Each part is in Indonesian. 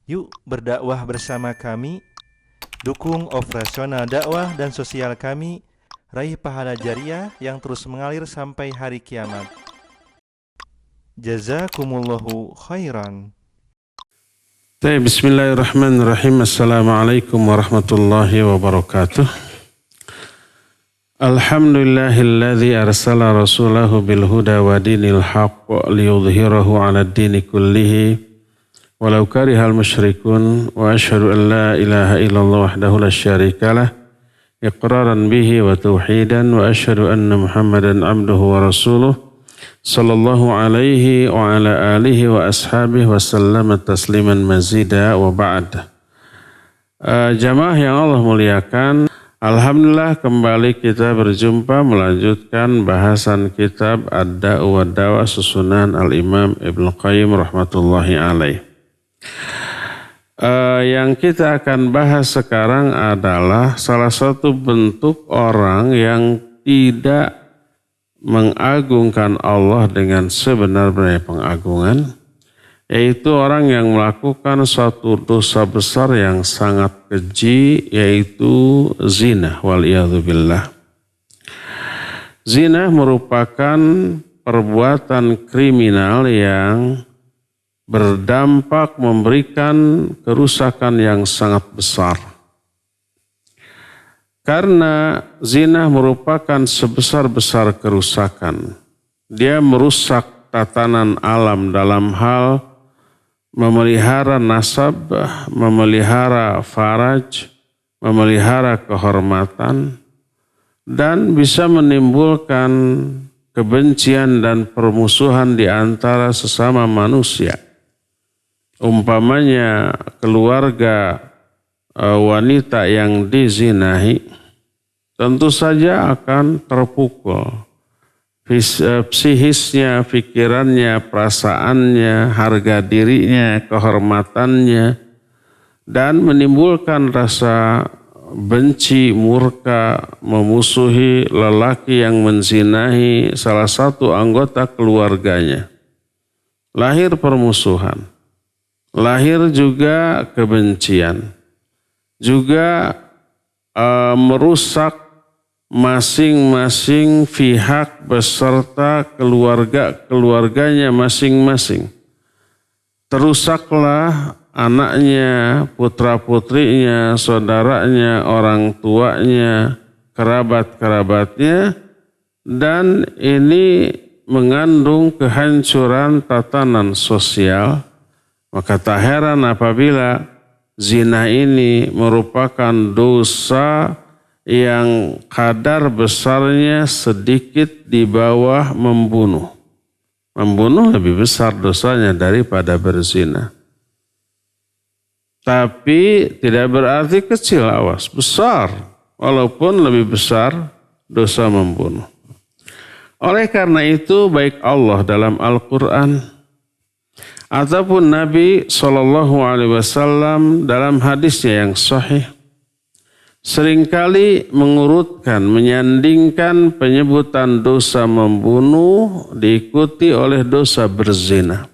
Yuk berdakwah bersama kami, dukung operasional dakwah dan sosial kami, raih pahala jariah yang terus mengalir sampai hari kiamat. Jazakumullahu khairan. Bismillahirrahmanirrahim. Assalamualaikum warahmatullahi wabarakatuh. Alhamdulillahilladzi arsala rasulahu bil huda wa dinil haqq liyudhhirahu 'alad dini kullihi walau karihal musyrikun wa asyhadu an la ilaha illallah wahdahu la syarikalah iqraran bihi wa tauhidan wa asyhadu anna Muhammadan 'abduhu wa rasuluh sallallahu alaihi wa ala alihi wa ashabihi wa sallama tasliman mazida wa ba'd. Jamaah yang Allah muliakan, alhamdulillah kembali kita berjumpa melanjutkan bahasan kitab Ad-Da'u wa Dawa susunan Al-Imam Ibnu Qayyim rahmatullahi alaih. Yang kita akan bahas sekarang adalah salah satu bentuk orang yang tidak mengagungkan Allah dengan sebenar-benarnya pengagungan, yaitu orang yang melakukan suatu dosa besar yang sangat keji, yaitu zina. Waliyadzubillah. Zina merupakan perbuatan kriminal yang berdampak memberikan kerusakan yang sangat besar. Karena zina merupakan sebesar-besar kerusakan. Dia merusak tatanan alam dalam hal memelihara nasab, memelihara faraj, memelihara kehormatan, dan bisa menimbulkan kebencian dan permusuhan di antara sesama manusia. Umpamanya keluarga wanita yang dizinahi tentu saja akan terpukul. Psikisnya, pikirannya, perasaannya, harga dirinya, kehormatannya, dan menimbulkan rasa benci, murka, memusuhi lelaki yang menzinahi salah satu anggota keluarganya. Lahir permusuhan, lahir juga kebencian, juga merusak masing-masing pihak beserta keluarganya masing-masing. Terusaklah anaknya, putra-putrinya, saudaranya, orang tuanya, kerabat-kerabatnya, dan ini mengandung kehancuran tatanan sosial. Maka tak heran apabila zina ini merupakan dosa yang kadar besarnya sedikit di bawah membunuh. Membunuh lebih besar dosanya daripada berzina. Tapi tidak berarti kecil, awas, besar. Walaupun lebih besar dosa membunuh. Oleh karena itu baik Allah dalam Al-Quran ataupun Nabi SAW dalam hadisnya yang sahih seringkali mengurutkan, menyandingkan penyebutan dosa membunuh diikuti oleh dosa berzina.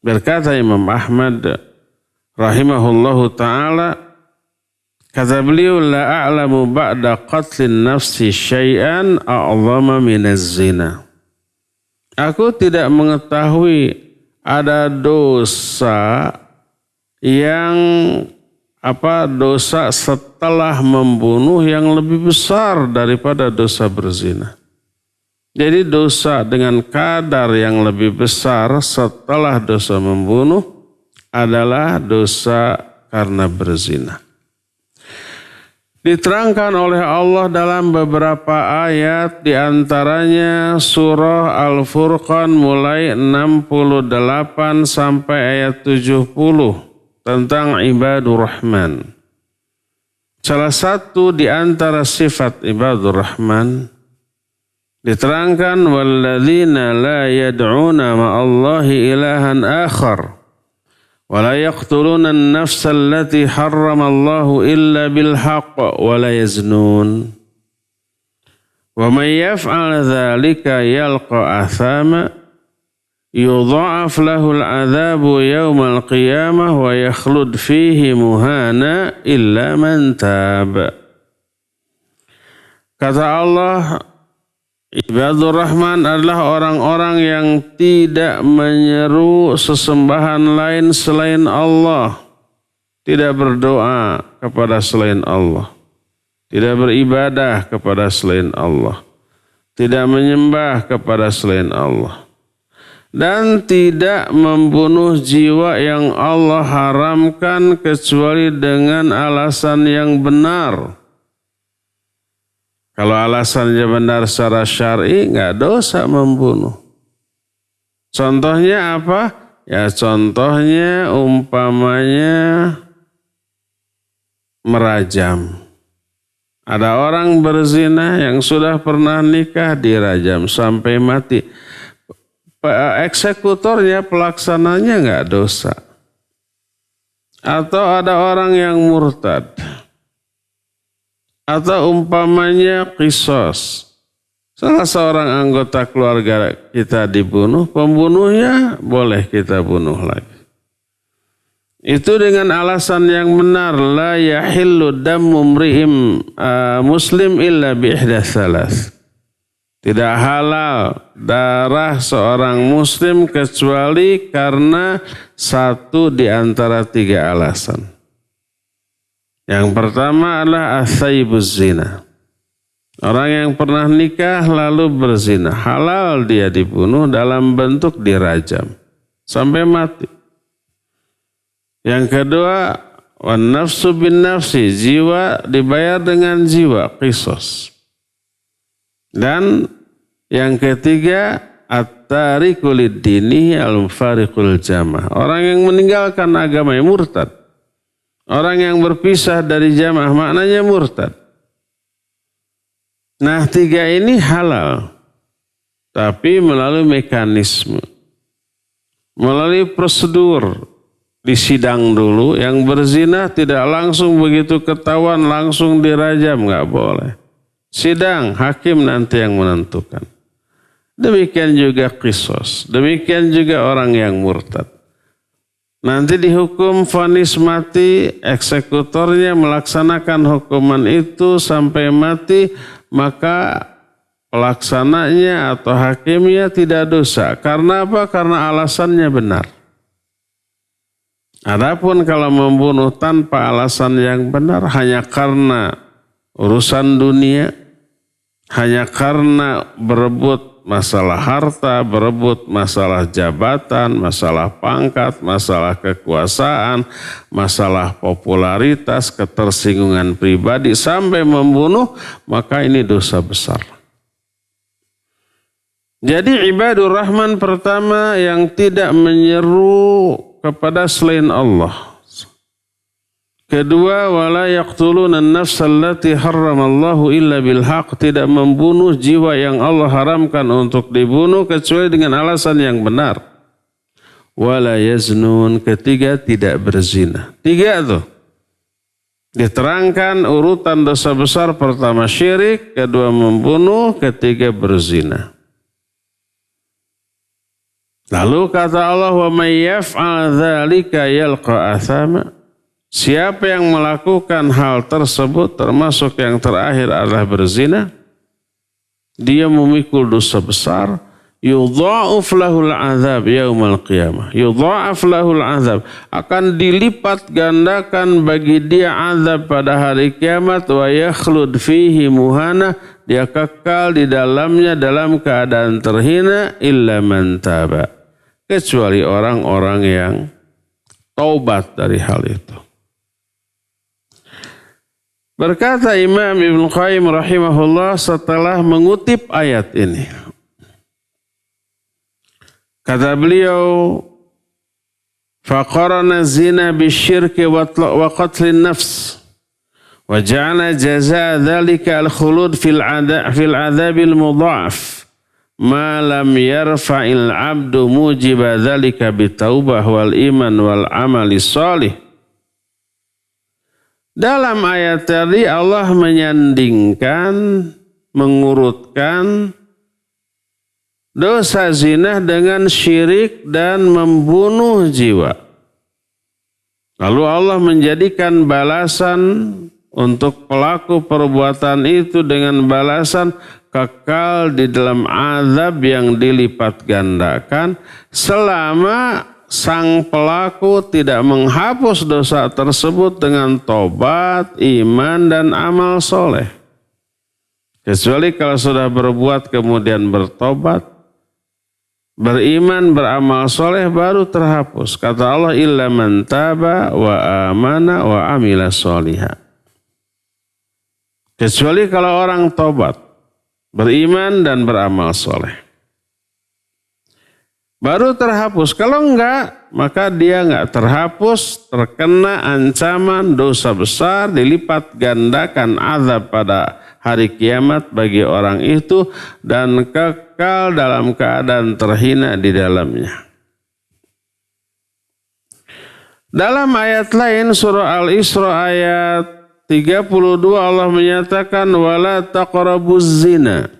Berkata Imam Ahmad rahimahullahu ta'ala, kata beliau, la a'lamu ba'da qatlin nafsi syai'an a'zama minaz zina. Aku tidak mengetahui ada dosa yang dosa setelah membunuh yang lebih besar daripada dosa berzina. Jadi dosa dengan kadar yang lebih besar setelah dosa membunuh adalah dosa karena berzina. Diterangkan oleh Allah dalam beberapa ayat, di antaranya surah Al-Furqan mulai 68 sampai ayat 70 tentang ibadur rahman. Salah satu di antara sifat ibadur rahman diterangkan, walladzina la yad'una ma'allahi ilahan akhar wa la yaqtuluna an-nafsa allati harramallahu illa bil haqq wa la yaznun wa man yaf'al dzalika yalqa athama yudha'af lahul adzabu yaumal qiyamah wa yakhlud fihi muhana illa man tab. Kata Allah, Ibadur Rahman adalah orang-orang yang tidak menyeru sesembahan lain selain Allah, tidak berdoa kepada selain Allah, tidak beribadah kepada selain Allah, tidak menyembah kepada selain Allah, dan tidak membunuh jiwa yang Allah haramkan kecuali dengan alasan yang benar. Kalau alasannya benar secara syar'i, nggak dosa membunuh. Contohnya apa? Ya contohnya umpamanya merajam. Ada orang berzina yang sudah pernah nikah dirajam sampai mati. Eksekutornya, pelaksananya nggak dosa. Atau ada orang yang murtad. Atau umpamanya qisas. Salah seorang anggota keluarga kita dibunuh, pembunuhnya boleh kita bunuh lagi. Itu dengan alasan yang benar. La yahillu dammu mri'im muslim illa bi ihda tsalas. Tidak halal darah seorang muslim kecuali karena satu di antara tiga alasan. Yang pertama adalah as-sayyibuz zina. Orang yang pernah nikah lalu berzina, halal dia dibunuh dalam bentuk dirajam sampai mati. Yang kedua, wan nafsu bin nafsi, jiwa dibayar dengan jiwa, qisas. Dan yang ketiga, at-tariku lid-dini al-mufariqul jamaah. Orang yang meninggalkan agama yang murtad. Orang yang berpisah dari jamaah maknanya murtad. Nah, tiga ini halal. Tapi melalui mekanisme. Melalui prosedur. Disidang dulu. Yang berzina tidak langsung begitu ketahuan langsung dirajam. Nggak boleh. Sidang, hakim nanti yang menentukan. Demikian juga qisas. Demikian juga orang yang murtad. Nanti dihukum vonis mati, eksekutornya melaksanakan hukuman itu sampai mati, maka pelaksananya atau hakimnya tidak dosa. Karena apa? Karena alasannya benar. Adapun kalau membunuh tanpa alasan yang benar, hanya karena urusan dunia, hanya karena berebut masalah harta, berebut masalah jabatan, masalah pangkat, masalah kekuasaan, masalah popularitas, ketersinggungan pribadi, sampai membunuh, maka ini dosa besar. Jadi ibadur rahman pertama yang tidak menyeru kepada selain Allah. Kedua, wala yaqtuluna an-nafsa allati harramallahu illa bil haqq, tidak membunuh jiwa yang Allah haramkan untuk dibunuh kecuali dengan alasan yang benar. Wala yaznun, ketiga tidak berzina. Tiga tuh. Diterangkan urutan dosa besar, pertama syirik, kedua membunuh, ketiga berzina. Lalu kata Allah, wa may yaf'al dzalika yalqa athama. Siapa yang melakukan hal tersebut, termasuk yang terakhir adalah berzina, dia memikul dosa besar. Yudha'af lahul azab yaumal qiyamah. Yudha'af lahul azab, akan dilipat gandakan bagi dia azab pada hari kiamat. Wa yakhlud fihi muhana, dia kekal di dalamnya dalam keadaan terhina. Illa man taba, kecuali orang-orang yang taubat dari hal itu. Berkata Imam Ibn Qayyim rahimahullah setelah mengutip ayat ini. Kata beliau, faqarana zina bisyirki wa qatlin nafs wa ja'ala jazaa dzalika al-khulud fil adzabil mudha'af ma lam yarfa'il 'abdu mujiba dzalika bitaubah wal iman wal amali shalih. Dalam ayat tadi Allah menyandingkan, mengurutkan dosa zina dengan syirik dan membunuh jiwa. Lalu Allah menjadikan balasan untuk pelaku perbuatan itu dengan balasan kekal di dalam azab yang dilipat gandakan selama sang pelaku tidak menghapus dosa tersebut dengan tobat, iman, dan amal soleh. Kecuali kalau sudah berbuat kemudian bertobat, beriman, beramal soleh baru terhapus. Kata Allah, illa man taba wa amana wa amila solihah. Kecuali kalau orang tobat, beriman dan beramal soleh. Baru terhapus. Kalau enggak, maka dia enggak terhapus, terkena ancaman dosa besar, dilipat gandakan azab pada hari kiamat bagi orang itu dan kekal dalam keadaan terhina di dalamnya. Dalam ayat lain surah Al-Isra ayat 32 Allah menyatakan wala taqrabuz zina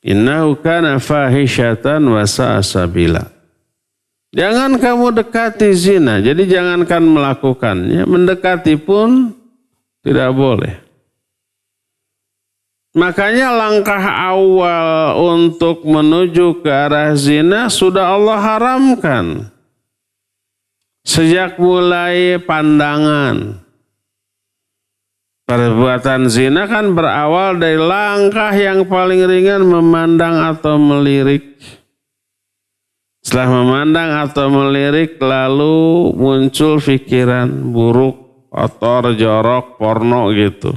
innahu kana fahishatan wa sa'a sabila. Jangan kamu dekati zina, jadi jangankan melakukannya, mendekati pun tidak boleh. Makanya langkah awal untuk menuju ke arah zina sudah Allah haramkan. Sejak mulai pandangan. Perbuatan zina kan berawal dari langkah yang paling ringan memandang atau melirik. Setelah memandang atau melirik lalu muncul pikiran buruk, kotor, jorok, porno gitu.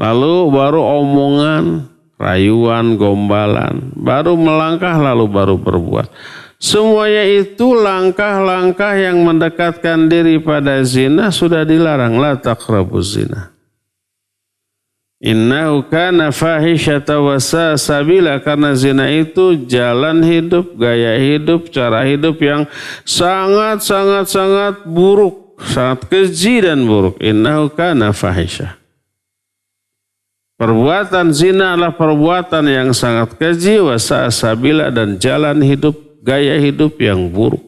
Lalu baru omongan, rayuan, gombalan. Baru melangkah lalu baru berbuat. Semuanya itu langkah-langkah yang mendekatkan diri pada zina sudah dilarang. La taqrabuz zina. Innahu kana fahisyata wa sa'a sabila. Karena zina itu jalan hidup, gaya hidup, cara hidup yang sangat buruk. Sangat keji dan buruk. Innahu kana fahisyah. Perbuatan zina adalah perbuatan yang sangat keji, wa sa'a sabila, dan jalan hidup, gaya hidup yang buruk.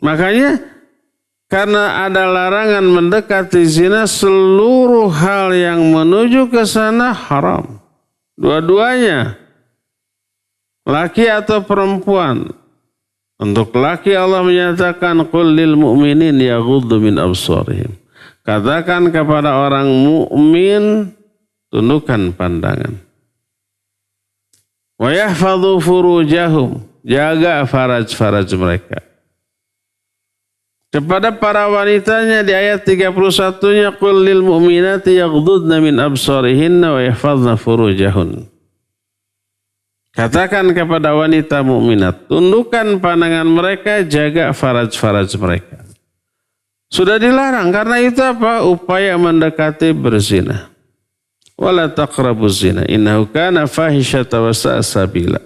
Makanya karena ada larangan mendekati zina, seluruh hal yang menuju ke sana haram. Dua-duanya, laki atau perempuan. Untuk laki Allah menyatakan qul lil mu'minin yaghuddu min absarihim. Katakan kepada orang mukmin tundukkan pandangan. Wa yahfadhu furujahum, jaga faraj-faraj mereka. Kepada para wanitanya di ayat 31-nya qul lil mu'minati yaghdudna min absarihinna wa yahfadhna furujahun. Katakan kepada wanita mukminat, tundukkan pandangan mereka, jaga faraj-faraj mereka. Sudah dilarang karena itu apa? Upaya mendekati berzina. Wala taqrabuz zina innahu kana fahisyatan wa sa'a sabila.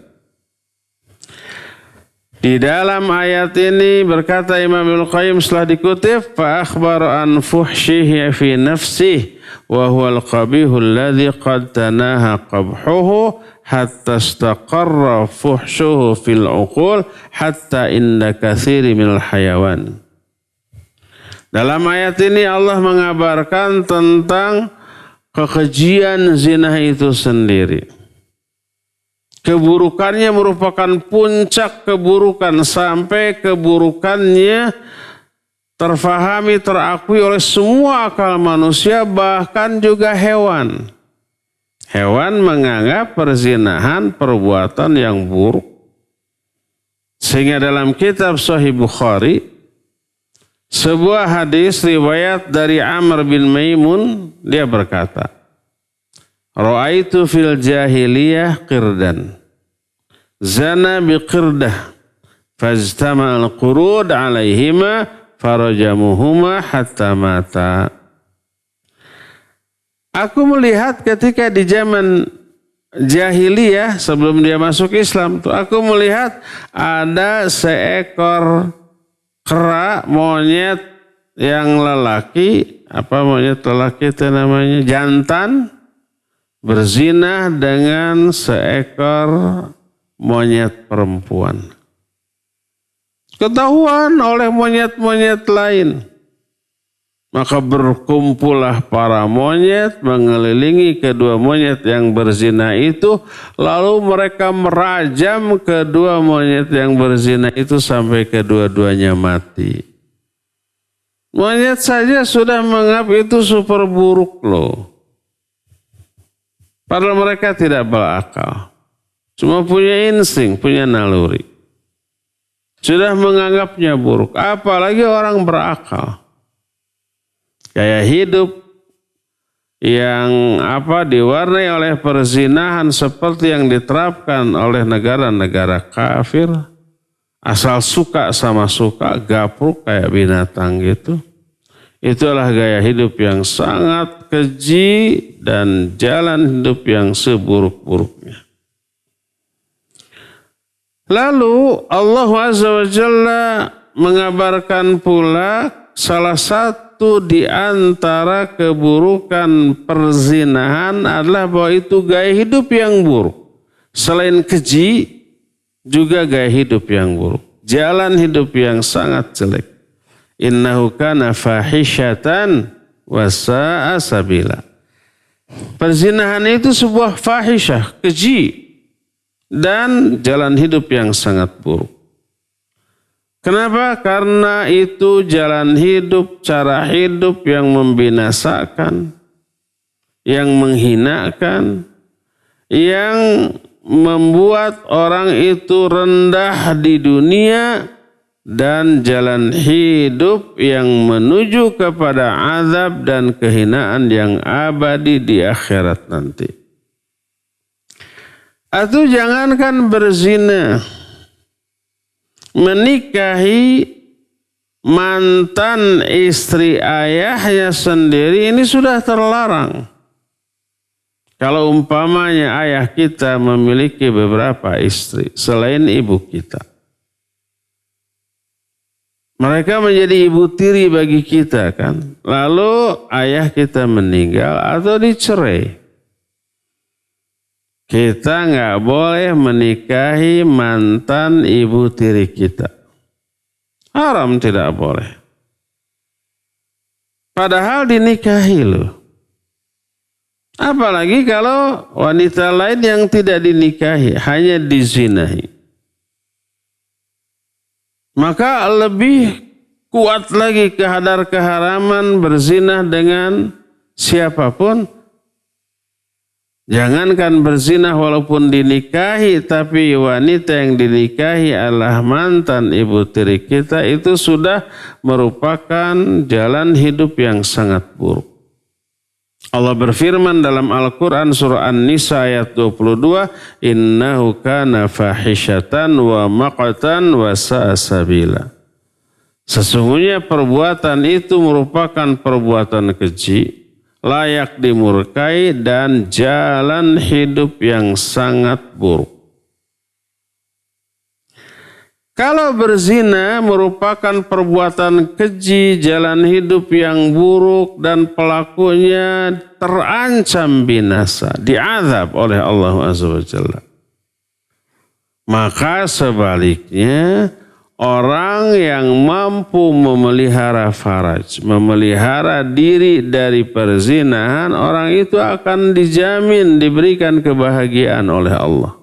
Di dalam ayat ini berkata Imam Ibnu Qayyim setelah dikutip fa akhbara an fuhshihi fi nafsihi wa huwa al-qabihu alladhi qad tanaha qabhuhu hatta istaqarra fuhshuhu fil uqul hatta inda katsiri minal hayawan. Dalam ayat ini Allah mengabarkan tentang kekejian zina itu sendiri. Keburukannya merupakan puncak keburukan sampai keburukannya terfahami, terakui oleh semua akal manusia, bahkan juga hewan. Hewan menganggap perzinahan perbuatan yang buruk. Sehingga dalam kitab Sahih Bukhari, sebuah hadis riwayat dari Amr bin Maimun, dia berkata, Ra'aitu fil jahiliyah qirdan, zana biqirdah, fajtama al-qurud alaihima, farajamuhuma hatta mata. Aku melihat ketika di zaman jahiliyah sebelum dia masuk Islam, aku melihat ada seekor kera monyet yang lelaki, apa monyet lelaki itu namanya, jantan, berzina dengan seekor monyet perempuan. Ketahuan oleh monyet-monyet lain. Maka berkumpullah para monyet mengelilingi kedua monyet yang berzina itu. Lalu mereka merajam kedua monyet yang berzina itu sampai kedua-duanya mati. Monyet saja sudah menganggap itu super buruk loh. Padahal mereka tidak berakal. Cuma punya insting, punya naluri. Sudah menganggapnya buruk. Apalagi orang berakal. Gaya hidup yang diwarnai oleh perzinahan seperti yang diterapkan oleh negara-negara kafir, asal suka sama suka, gapruk kayak binatang gitu. Itulah gaya hidup yang sangat keji dan jalan hidup yang seburuk-buruknya. Lalu Allah Azza wa Jalla mengabarkan pula salah satu di antara keburukan perzinahan adalah bahwa itu gaya hidup yang buruk. Selain keji, juga gaya hidup yang buruk. Jalan hidup yang sangat jelek. Innahu kana fahishatan wa sa'a sabila. Perzinahan itu sebuah fahisyah, keji, dan jalan hidup yang sangat buruk. Kenapa? Karena itu jalan hidup, cara hidup yang membinasakan, yang menghinakan, yang membuat orang itu rendah di dunia, dan jalan hidup yang menuju kepada azab dan kehinaan yang abadi di akhirat nanti. Atau jangankan berzina, menikahi mantan istri ayahnya sendiri ini sudah terlarang. Kalau umpamanya ayah kita memiliki beberapa istri selain ibu kita, mereka menjadi ibu tiri bagi kita kan. Lalu ayah kita meninggal atau dicerai, kita nggak boleh menikahi mantan ibu tiri kita. Haram, tidak boleh. Padahal dinikahi loh. Apalagi kalau wanita lain yang tidak dinikahi, hanya dizinahi. Maka lebih kuat lagi keharaman berzina dengan siapapun. Jangankan berzina walaupun dinikahi, tapi wanita yang dinikahi adalah mantan ibu tiri kita, itu sudah merupakan jalan hidup yang sangat buruk. Allah berfirman dalam Al-Quran surah An-Nisa ayat 22, innahu kana fahishatan wa maqtan wa sa'a sabila. Sesungguhnya perbuatan itu merupakan perbuatan keji, layak dimurkai, dan jalan hidup yang sangat buruk. Kalau berzina merupakan perbuatan keji, jalan hidup yang buruk, dan pelakunya terancam binasa, diazab oleh Allah Azza wa Jalla. Maka sebaliknya, orang yang mampu memelihara faraj, memelihara diri dari perzinahan, orang itu akan dijamin diberikan kebahagiaan oleh Allah.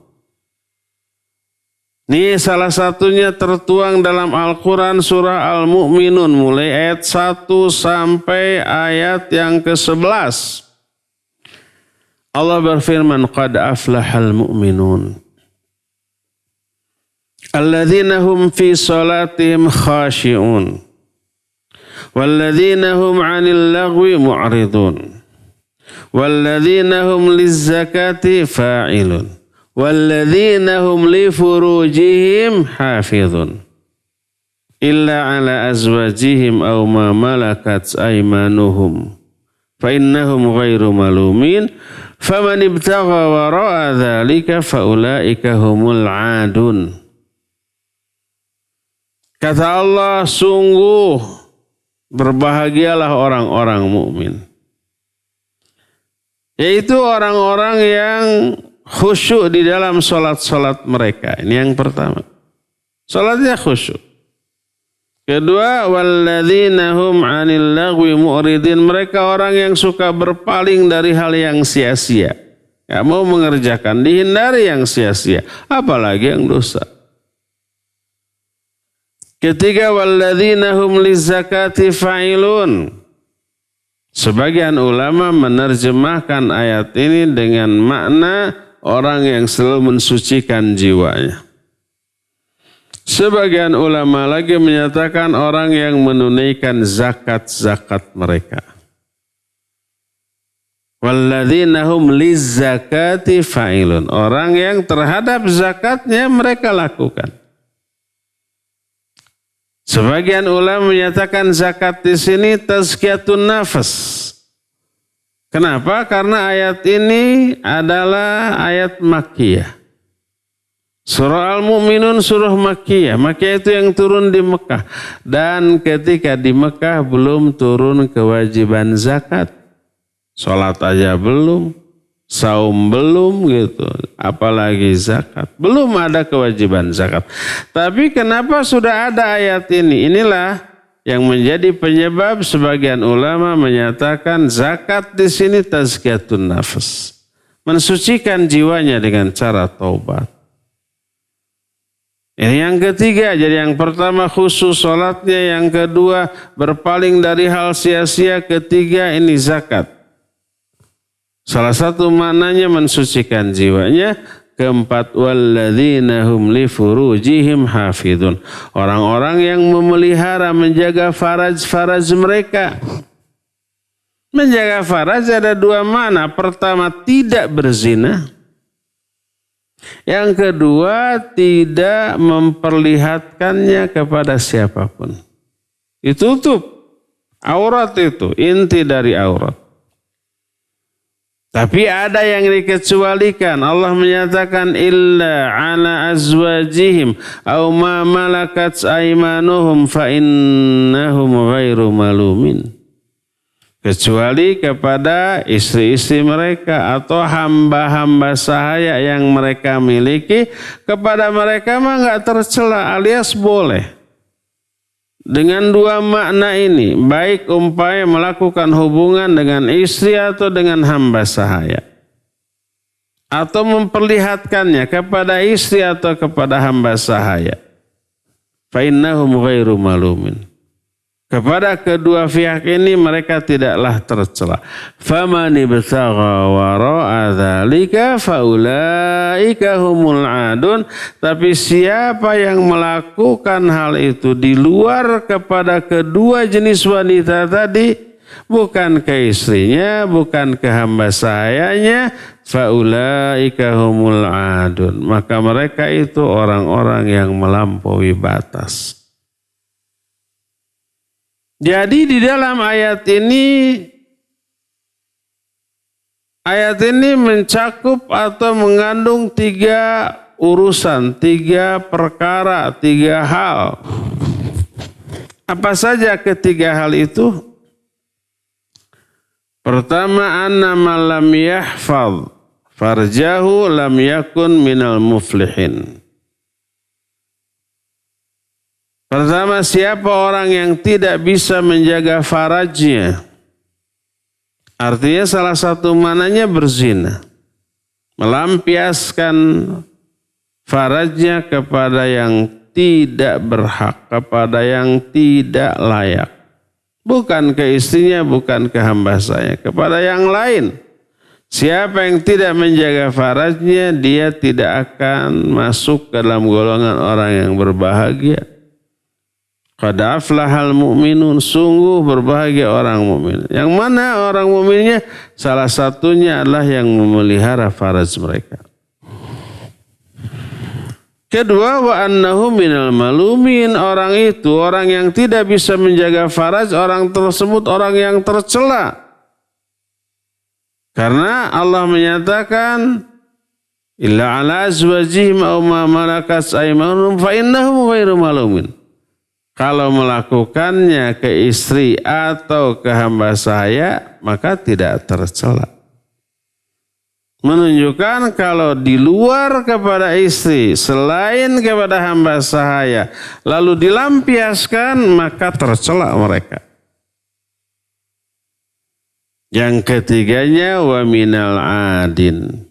Ini salah satunya tertuang dalam Al-Quran surah Al-Mu'minun mulai ayat 1 sampai ayat yang ke-11. Allah berfirman, qad aflahal mu'minun alladzina hum fi salatihim khashi'un walladzina hum 'anil lagwi mu'ridun walladzina hum lizzakati fa'ilun walladzina hum li furujihim hafizun illa ala azwajihim aw ma malakat aymanuhum fa innahum ghairu malumin faman ibtagha wara'a dzalika fa ulaika humul 'adun. Kata Allah, sungguh berbahagialah orang-orang mukmin Yaitu orang-orang yang khusyuk di dalam sholat-sholat mereka. Ini yang pertama. Sholatnya khusyuk. Kedua, walladzina hum 'anil lagwi mu'ridin. Mereka orang yang suka berpaling dari hal yang sia-sia. Enggak mau mengerjakan, dihindari yang sia-sia, apalagi yang dosa. Ketiga, walladzina hum lizakati fa'ilun. Sebagian ulama menerjemahkan ayat ini dengan makna orang yang selalu mensucikan jiwanya. Sebagian ulama lagi menyatakan orang yang menunaikan zakat-zakat mereka. Walladzina hum lizzakati fa'ilun. Orang yang terhadap zakatnya mereka lakukan. Sebagian ulama menyatakan zakat di sini tazkiyatun nafas. Kenapa? Karena ayat ini adalah ayat Makkiyah. Surah Al-Mu'minun surah Makkiyah. Makkiyah itu yang turun di Mekah. Dan ketika di Mekah belum turun kewajiban zakat. Sholat aja belum. Saum belum gitu. Apalagi zakat. Belum ada kewajiban zakat. Tapi kenapa sudah ada ayat ini? Inilah yang menjadi penyebab sebagian ulama menyatakan zakat di sini tazkiyatun nafas. Mensucikan jiwanya dengan cara taubat. Ini yang ketiga, jadi yang pertama khusus sholatnya, yang kedua berpaling dari hal sia-sia, ketiga ini zakat. Salah satu maknanya mensucikan jiwanya. Keempat, walladzina hum li furujihim hafidun. Orang-orang yang memelihara, menjaga faraj-faraj mereka. Menjaga faraj ada dua makna. Pertama, tidak berzina. Yang kedua, tidak memperlihatkannya kepada siapapun. Ditutup. Aurat itu inti dari aurat. Tapi ada yang dikecualikan. Allah menyatakan illa ala azwajihim aw ma malakat aymanuhum fa innahum ghairu malumin. Kecuali kepada istri-istri mereka atau hamba-hamba sahaya yang mereka miliki, kepada mereka mah enggak tercela alias boleh. Dengan dua makna ini, baik umpamanya melakukan hubungan dengan istri atau dengan hamba sahaya, atau memperlihatkannya kepada istri atau kepada hamba sahaya, fa innahum ghairu malumin. Kepada kedua pihak ini mereka tidaklah tercela. Faman ibtagha wara'a dzalika faulaika humul adun. Tapi siapa yang melakukan hal itu di luar kepada kedua jenis wanita tadi, bukan ke istrinya, bukan ke hamba sahayanya, faulaika humul adun. Maka mereka itu orang-orang yang melampaui batas. Jadi di dalam ayat ini mencakup atau mengandung tiga urusan, tiga perkara, tiga hal. Apa saja ketiga hal itu? Pertama, anna man lam yahfaz farjahu lam yakun minal muflihin. Pertama, siapa orang yang tidak bisa menjaga farajnya? Artinya salah satu mananya berzina. Melampiaskan farajnya kepada yang tidak berhak, kepada yang tidak layak. Bukan ke istrinya, bukan ke hamba saya, kepada yang lain. Siapa yang tidak menjaga farajnya, dia tidak akan masuk ke dalam golongan orang yang berbahagia. Qad aflahal mu'minun, sungguh berbahagia orang mukmin. Yang mana orang mukminnya? Salah satunya adalah yang memelihara faraj mereka. Kedua, wa annahu minal malumin, orang itu orang yang tidak bisa menjaga faraj, orang tersebut orang yang tercela. Karena Allah menyatakan illa ala azwajihim aw ma malakat aymanuhum fa innahum ghairu malumin. Kalau melakukannya ke istri atau ke hamba sahaya, maka tidak tercela. menunjukkan kalau di luar kepada istri, selain kepada hamba sahaya, lalu dilampiaskan, maka tercela mereka. Yang ketiganya, wa minal adin.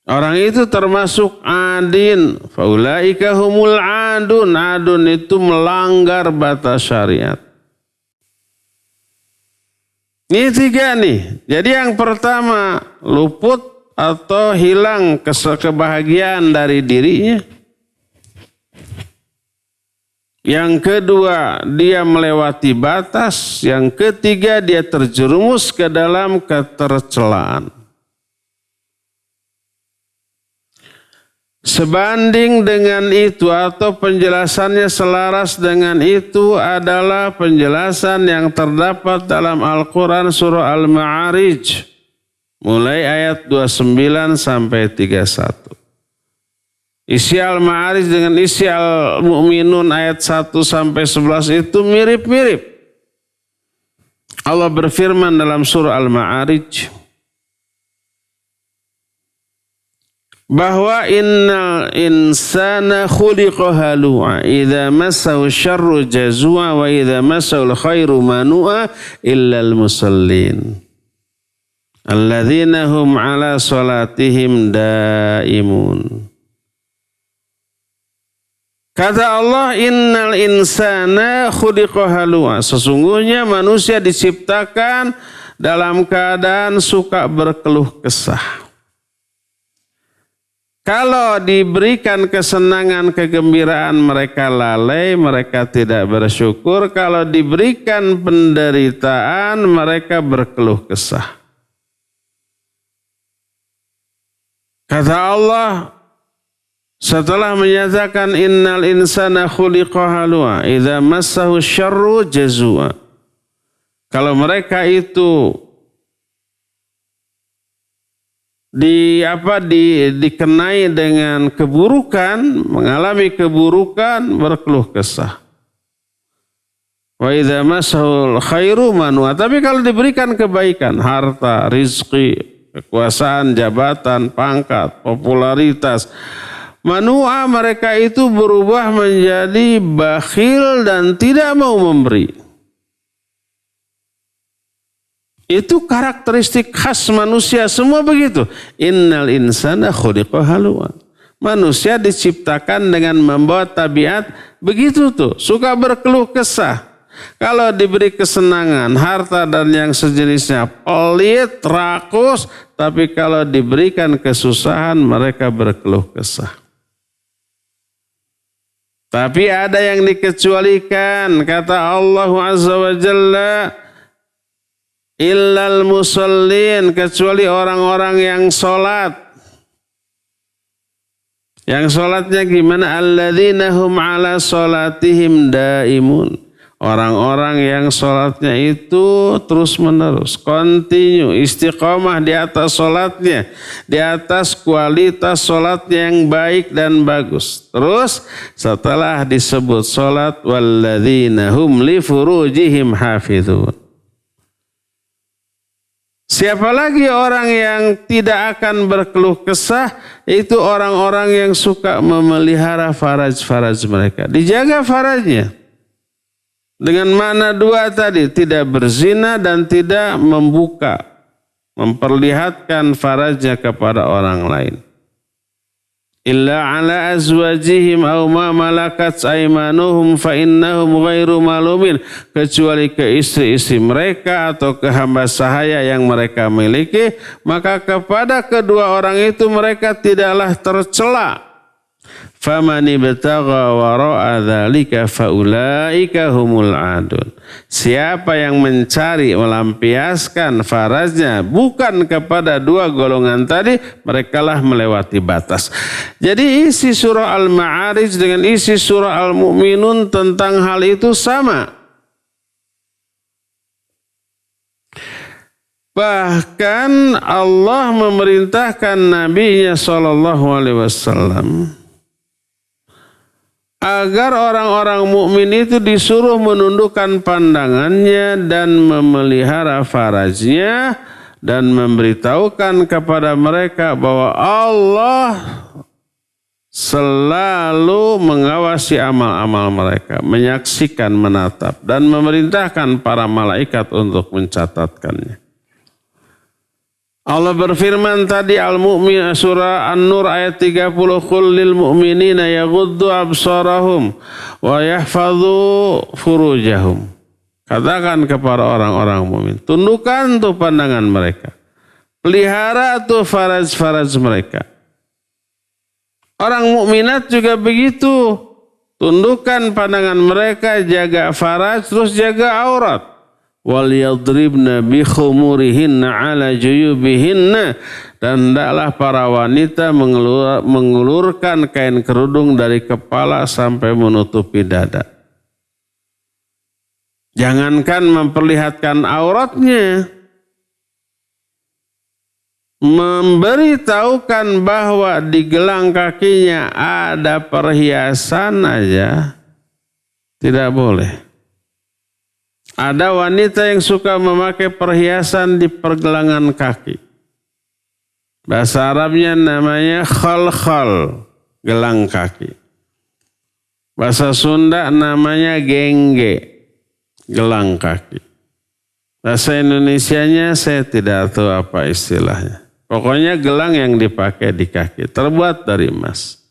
Orang itu termasuk adin. Faulaika humul adun. Adun itu melanggar batas syariat. Ini tiga nih. Jadi yang pertama, luput atau hilang kebahagiaan dari dirinya. Yang kedua, dia melewati batas. Yang ketiga, dia terjerumus ke dalam ketercelaan. Sebanding dengan itu atau penjelasannya selaras dengan itu adalah penjelasan yang terdapat dalam Al-Quran surah Al-Ma'arij. Mulai ayat 29 sampai 31. Isi Al-Ma'arij dengan isi Al-Mu'minun ayat 1 sampai 11 itu mirip-mirip. Allah berfirman dalam surah Al-Ma'arij bahwa innal insana khuliqa halu'a idza massahu syarru jazua wa idza massahu khairu manu'a illal musallin alladzina hum ala salatihim daimun. Kata Allah, innal insana khuliqa halu'a, sesungguhnya manusia diciptakan dalam keadaan suka berkeluh kesah. Kalau diberikan kesenangan, kegembiraan, mereka lalai, mereka tidak bersyukur. Kalau diberikan penderitaan, mereka berkeluh kesah. Kata Allah, setelah menyatakan innal insana khuliqa halu'a idza massahu syarru jazua. Kalau mereka itu dikenai dengan keburukan, mengalami keburukan, berkeluh kesah. Wa idza masahul khairu manua. Tapi kalau diberikan kebaikan, harta, rizki, kekuasaan, jabatan, pangkat, popularitas, manua, mereka itu berubah menjadi bakhil dan tidak mau memberi. Itu karakteristik khas manusia, semua begitu. Innal insana khuliqa halu'a. Manusia diciptakan dengan membawa tabiat begitu tuh, suka berkeluh kesah. Kalau diberi kesenangan, harta dan yang sejenisnya, pelit, rakus, tapi kalau diberikan kesusahan, mereka berkeluh kesah. Tapi ada yang dikecualikan, kata Allah Azza wa Jalla, illal musallin, kecuali orang-orang yang sholat. Yang sholatnya gimana? Alladzina hum ala sholatihim daimun. Orang-orang yang sholatnya itu terus menerus, continue, istiqomah di atas sholatnya, di atas kualitas sholatnya yang baik dan bagus. Terus setelah disebut sholat, walladzina hum li furujihim hafidhun. Siapa lagi orang yang tidak akan berkeluh kesah? Itu orang-orang yang suka memelihara faraj-faraj mereka. Dijaga farajnya. Dengan makna dua tadi, tidak berzina dan tidak membuka, memperlihatkan farajnya kepada orang lain. Illa ala azwajihim aw ma malakat aymanuhum fa innahum ghairu malumin, kecuali ke istri-istri mereka atau ke hamba sahaya yang mereka miliki, maka kepada kedua orang itu mereka tidaklah tercela. Faman ibtagha wara'a dzalika faulaika humul adun. Siapa yang mencari melampiaskan faraznya bukan kepada dua golongan tadi, merekalah melewati batas. Jadi isi surah Al-Ma'arij dengan isi surah Al-Mu'minun tentang hal itu sama. Bahkan Allah memerintahkan Nabi-Nya SAW agar orang-orang mukmin itu disuruh menundukkan pandangannya dan memelihara farajnya dan memberitahukan kepada mereka bahwa Allah selalu mengawasi amal-amal mereka, menyaksikan, menatap, dan memerintahkan para malaikat untuk mencatatkannya. Allah berfirman tadi Al-Mu'min surah An-Nur ayat 30, qul lil mu'minina yaghuddu absarahum wa yahfadhu furujahum. Katakan kepada orang-orang mukmin, tundukkan tuh pandangan mereka, pelihara tuh faraj-faraj mereka. Orang mukminat juga begitu, tundukkan pandangan mereka, jaga faraj, terus jaga aurat. Wal yadribna bi khumurihinna ala juyubihinna, dan hendaklah para wanita mengulurkan kain kerudung dari kepala sampai menutupi dada. Jangankan memperlihatkan auratnya, memberitahukan bahwa di gelang kakinya ada perhiasan aja tidak boleh. Ada wanita yang suka memakai perhiasan di pergelangan kaki. Bahasa Arabnya namanya khal-khal, gelang kaki. Bahasa Sunda namanya gengge, gelang kaki. Bahasa Indonesianya saya tidak tahu apa istilahnya. Pokoknya gelang yang dipakai di kaki, terbuat dari emas.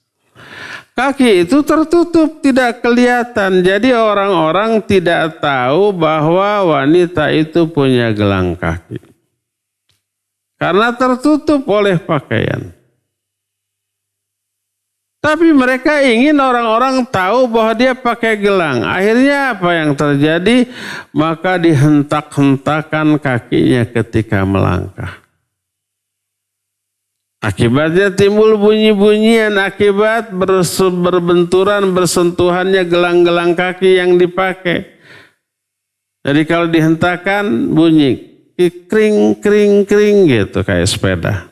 Kaki itu tertutup, tidak kelihatan. Jadi orang-orang tidak tahu bahwa wanita itu punya gelang kaki. Karena tertutup oleh pakaian. Tapi mereka ingin orang-orang tahu bahwa dia pakai gelang. Akhirnya apa yang terjadi? Maka dihentak-hentakan kakinya ketika melangkah. Akibatnya timbul bunyi-bunyian, akibat berbenturan, bersentuhannya gelang-gelang kaki yang dipakai. Jadi kalau dihentakkan bunyi kring, kring, kring gitu kayak sepeda.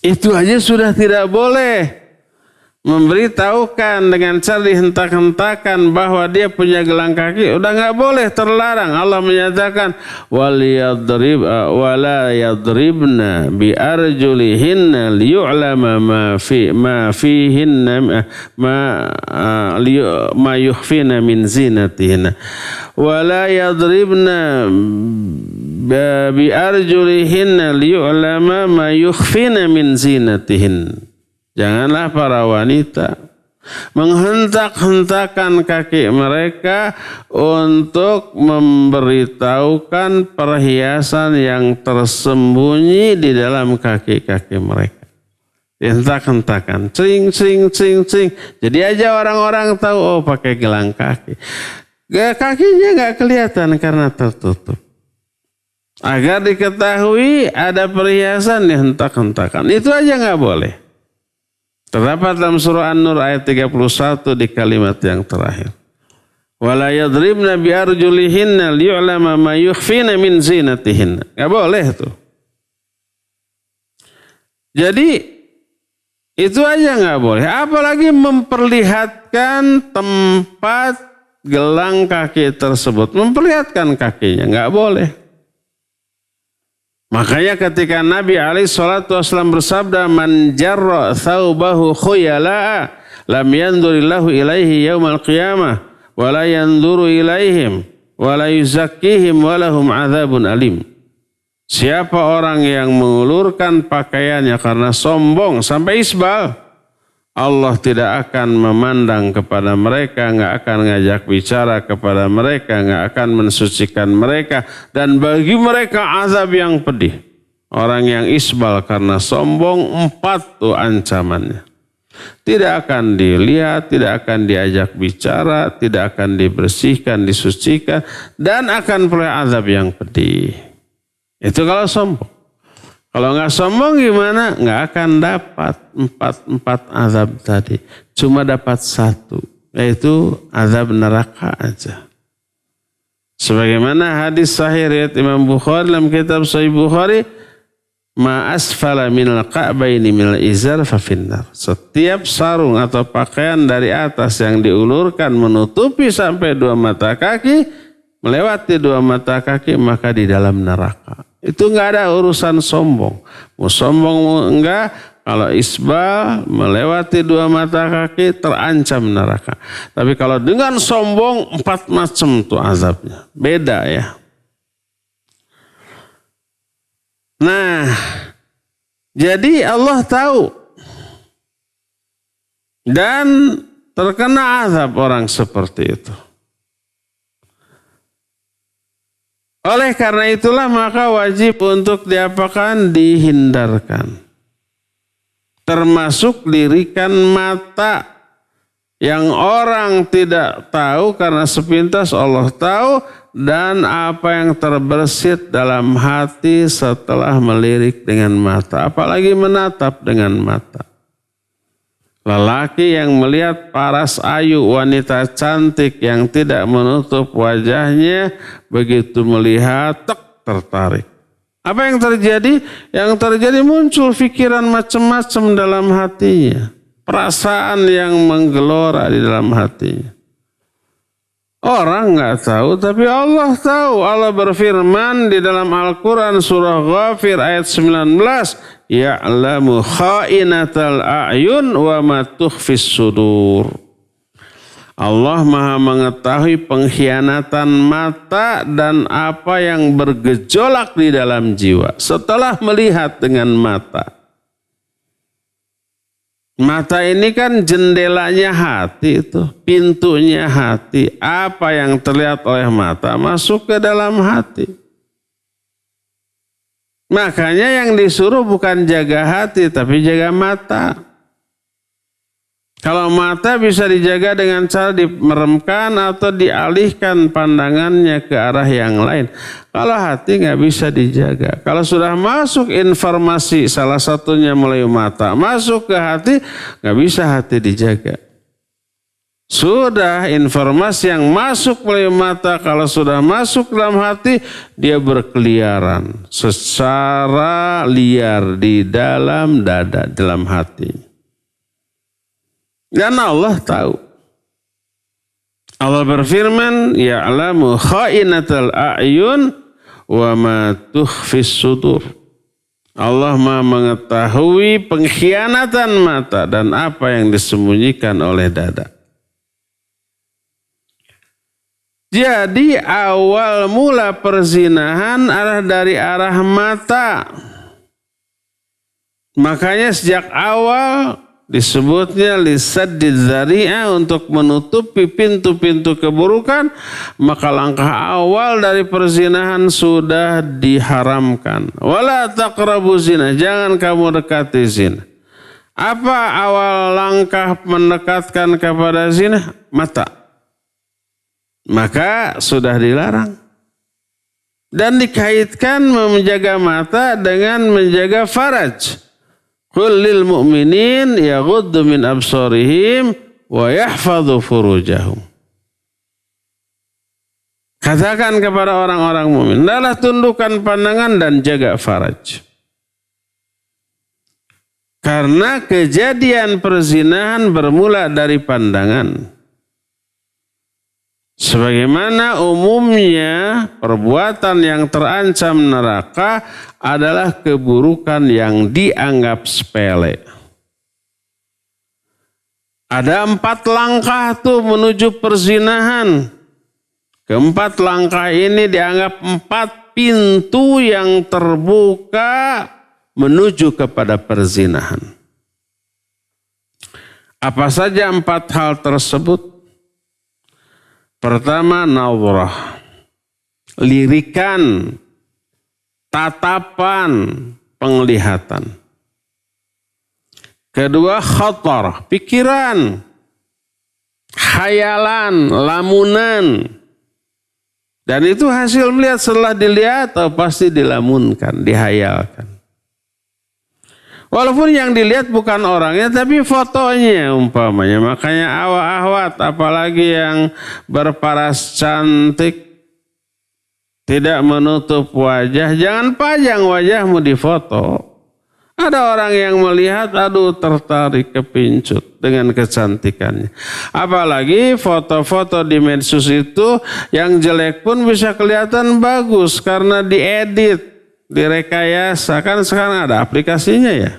Itu aja sudah tidak boleh. Memberitahukan dengan cara dihentak-hentakan bahwa dia punya gelang kaki, udah nggak boleh, terlarang. Allah menyatakan wala yadribna bi arjulihinna liyu'lama ma yukhfina min zinatihinna wala yadribna bi arjulihinna liyu'lama ma yukhfina min zinatihinna. Janganlah para wanita menghentak-hentakan kaki mereka untuk memberitahukan perhiasan yang tersembunyi di dalam kaki-kaki mereka. Dihentak-hentakan, cing, cing, cing, cing. Jadi aja orang-orang tahu, oh pakai gelang kaki. Kakinya nggak kelihatan karena tertutup. Agar diketahui ada perhiasan, dihentak-hentakan. Itu aja nggak boleh. Terdapat dalam surah An-Nur ayat 31 di kalimat yang terakhir. Wala yadribna bi arjulihinna liyu'lama ma yukhfina min zinatihinna. Enggak boleh tuh. Jadi itu aja enggak boleh. Apalagi memperlihatkan tempat gelang kaki tersebut, memperlihatkan kakinya, enggak boleh. Makanya ketika Nabi SAW bersabda, man jarra thawbahu khuyala'a lam yandurillahu ilaihi yaumal qiyamah wa la yanduru ilaihim wa la yuzakkihim wa lahum adzabun alim. Siapa orang yang mengulurkan pakaiannya karena sombong sampai isbal, Allah tidak akan memandang kepada mereka, enggak akan ngajak bicara kepada mereka, enggak akan mensucikan mereka, dan bagi mereka azab yang pedih. Orang yang isbal karena sombong, 4 tuh ancamannya. Tidak akan dilihat, tidak akan diajak bicara, tidak akan dibersihkan, disucikan, dan akan peroleh azab yang pedih. Itu kalau sombong. Kalau nggak sombong gimana? Nggak akan dapat 4 azab tadi. Cuma dapat 1, yaitu azab neraka aja. Sebagaimana hadis sahih riwayat Imam Bukhari dalam kitab Sahih Bukhari, ma asfala minal ka'baini minal izar fa finnar. Setiap sarung atau pakaian dari atas yang diulurkan menutupi sampai 2 mata kaki, melewati dua mata kaki, maka di dalam neraka. Itu enggak ada urusan sombong. Mau sombong mau enggak, kalau isbal melewati dua mata kaki terancam neraka. Tapi kalau dengan sombong 4 macam tuh azabnya. Beda ya. Nah, jadi Allah tahu. Dan terkena azab orang seperti itu. Oleh karena itulah maka wajib untuk diapakan? Dihindarkan. Termasuk lirikan mata yang orang tidak tahu karena sepintas Allah tahu, dan apa yang terbersit dalam hati setelah melirik dengan mata, apalagi menatap dengan mata. Lelaki yang melihat paras ayu wanita cantik yang tidak menutup wajahnya, begitu melihat tertarik. Apa yang terjadi? Yang terjadi muncul pikiran macam-macam dalam hatinya. Perasaan yang menggelora di dalam hatinya. Orang nggak tahu, tapi Allah tahu. Allah berfirman di dalam Al-Quran surah Ghafir ayat 19, Ya'lamu kha'inatal a'yun wa ma tukhfis sudur. Allah maha mengetahui pengkhianatan mata dan apa yang bergejolak di dalam jiwa setelah melihat dengan mata. Mata ini kan jendelanya hati itu, pintunya hati. Apa yang terlihat oleh mata masuk ke dalam hati. Makanya yang disuruh bukan jaga hati, tapi jaga mata. Kalau mata bisa dijaga dengan cara dimeremkan atau dialihkan pandangannya ke arah yang lain. Kalau hati nggak bisa dijaga. Kalau sudah masuk informasi salah satunya melalui mata, masuk ke hati, nggak bisa hati dijaga. Sudah informasi yang masuk melalui mata, kalau sudah masuk dalam hati, dia berkeliaran secara liar di dalam dada, dalam hati. Dan Allah tahu. Allah berfirman, Ya'lamu kha'inatal a'yun wa ma tukhfis sudur. Allah maha mengetahui pengkhianatan mata dan apa yang disembunyikan oleh dada. Jadi awal mula perzinahan adalah dari arah mata. Makanya sejak awal disebutnya lisaddid dzari'ah, untuk menutupi pintu-pintu keburukan, maka langkah awal dari perzinahan sudah diharamkan. Wala taqrabu zina, jangan kamu dekati zina. Apa awal langkah mendekatkan kepada zina? Mata. Maka sudah dilarang. Dan dikaitkan menjaga mata dengan menjaga faraj. Qul lil mu'minin yaghuddu min absarihim wa yahfadhu furujahum. Katakan kepada orang-orang mukmin, hendaklah tundukkan pandangan dan jaga faraj. Karena kejadian perzinahan bermula dari pandangan. Sebagaimana umumnya perbuatan yang terancam neraka adalah keburukan yang dianggap sepele. Ada 4 langkah tuh menuju perzinahan. Keempat langkah ini dianggap 4 pintu yang terbuka menuju kepada perzinahan. Apa saja 4 hal tersebut? Pertama, nazrah, lirikan, tatapan, penglihatan. Kedua, khatar, pikiran, khayalan, lamunan. Dan itu hasil melihat, setelah dilihat pasti dilamunkan, dihayalkan. Walaupun yang dilihat bukan orangnya, tapi fotonya umpamanya. Makanya ahwat, apalagi yang berparas cantik, tidak menutup wajah, jangan pajang wajahmu di foto. Ada orang yang melihat, aduh tertarik, kepincut dengan kecantikannya. Apalagi foto-foto di medsos itu yang jelek pun bisa kelihatan bagus karena diedit, direkayasa. Kan sekarang ada aplikasinya ya.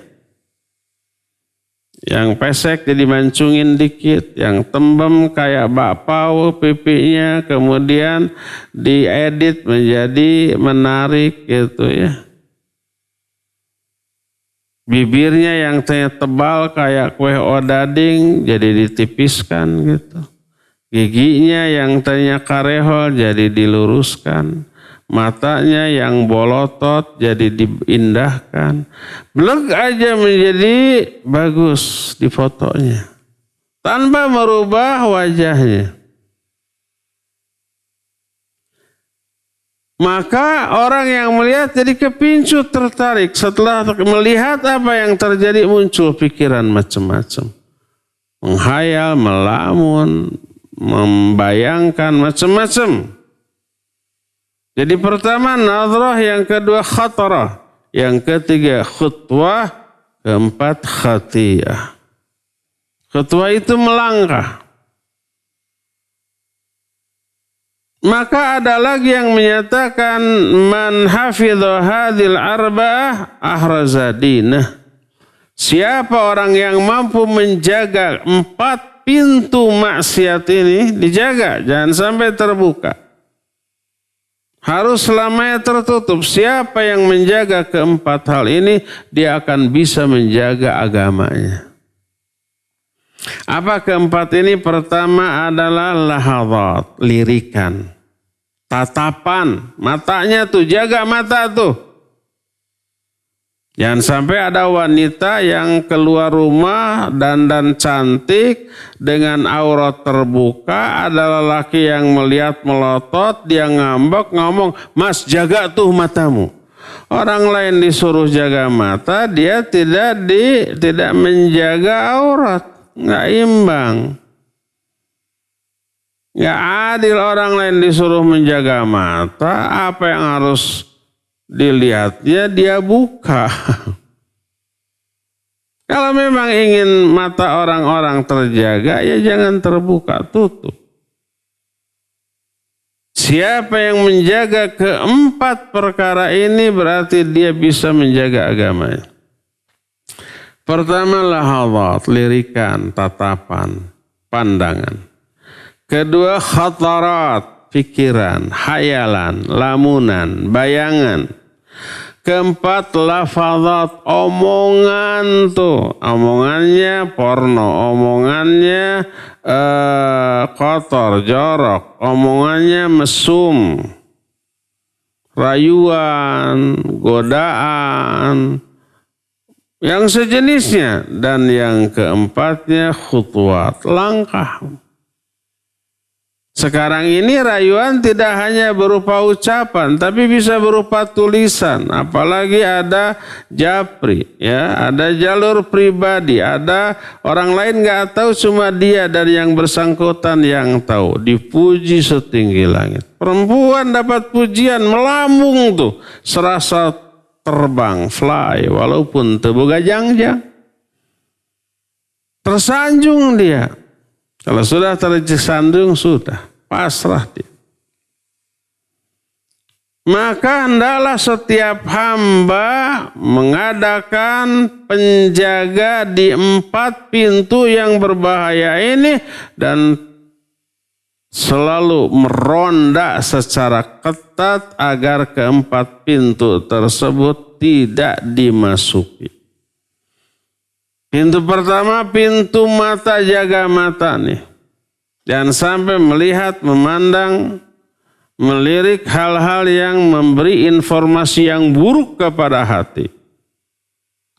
Yang pesek jadi mancungin dikit, yang tembem kayak bakpao pipinya, kemudian diedit menjadi menarik gitu ya. Bibirnya yang tebal kayak kue odading jadi ditipiskan gitu. Giginya yang tadinya karehol jadi diluruskan. Matanya yang bolotot jadi diindahkan. Blek aja menjadi bagus di fotonya. Tanpa merubah wajahnya. Maka orang yang melihat jadi kepincut, tertarik. Setelah melihat apa yang terjadi muncul pikiran macam-macam. Menghayal, melamun, membayangkan macam-macam. Jadi pertama nadhrah, yang kedua khatarah, yang ketiga khutwah, keempat khatiyah. Khutwah itu melangkah. Maka ada lagi yang menyatakan man hafidha hadhil arba'ah ahraza dinah. Siapa orang yang mampu menjaga 4 pintu maksiat ini, dijaga, jangan sampai terbuka. Harus selamanya tertutup. Siapa yang menjaga keempat hal ini, dia akan bisa menjaga agamanya. Apa keempat ini? Pertama adalah lahadhat, lirikan, tatapan, matanya tuh, jaga mata tuh. Jangan sampai ada wanita yang keluar rumah dandan cantik dengan aurat terbuka, ada lelaki yang melihat melotot, dia ngambek ngomong, "Mas, jaga tuh matamu." Orang lain disuruh jaga mata, dia tidak menjaga aurat. Nggak imbang. Nggak adil, orang lain disuruh menjaga mata, apa yang harus dilihatnya dia buka. Kalau memang ingin mata orang-orang terjaga, ya jangan terbuka, tutup. Siapa yang menjaga keempat perkara ini berarti dia bisa menjaga agamanya. Pertama lahadhat, lirikan, tatapan, pandangan. Kedua khatarat, pikiran, hayalan, lamunan, bayangan. Keempat lafazat, omongan tuh. Omongannya porno, omongannya kotor, jorok, omongannya mesum, rayuan, godaan, yang sejenisnya. Dan yang keempatnya khutwat, langkah. Sekarang ini rayuan tidak hanya berupa ucapan, tapi bisa berupa tulisan. Apalagi ada japri, ya, ada jalur pribadi, ada orang lain nggak tahu, cuma dia dan yang bersangkutan yang tahu. Dipuji setinggi langit. Perempuan dapat pujian, melambung tuh, serasa terbang, fly, walaupun teboga jangjang. Tersanjung dia. Kalau sudah tersanjung, sudah pasrah dia. Maka hendaklah setiap hamba mengadakan penjaga di 4 pintu yang berbahaya ini dan selalu meronda secara ketat agar keempat pintu tersebut tidak dimasuki. Pintu pertama, pintu mata, jaga mata nih. Jangan sampai melihat, memandang, melirik hal-hal yang memberi informasi yang buruk kepada hati.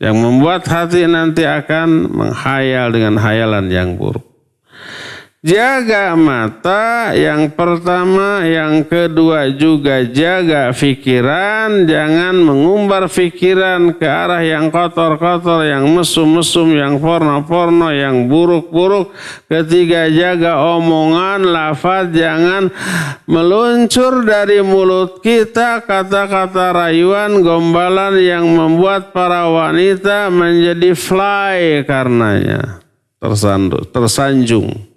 Yang membuat hati nanti akan menghayal dengan hayalan yang buruk. Jaga mata yang pertama, yang kedua juga jaga pikiran, jangan mengumbar pikiran ke arah yang kotor-kotor, yang mesum-mesum, yang porno-porno, yang buruk-buruk. Ketiga, jaga omongan, lafaz, jangan meluncur dari mulut kita kata-kata rayuan, gombalan yang membuat para wanita menjadi fly karenanya, tersanjung.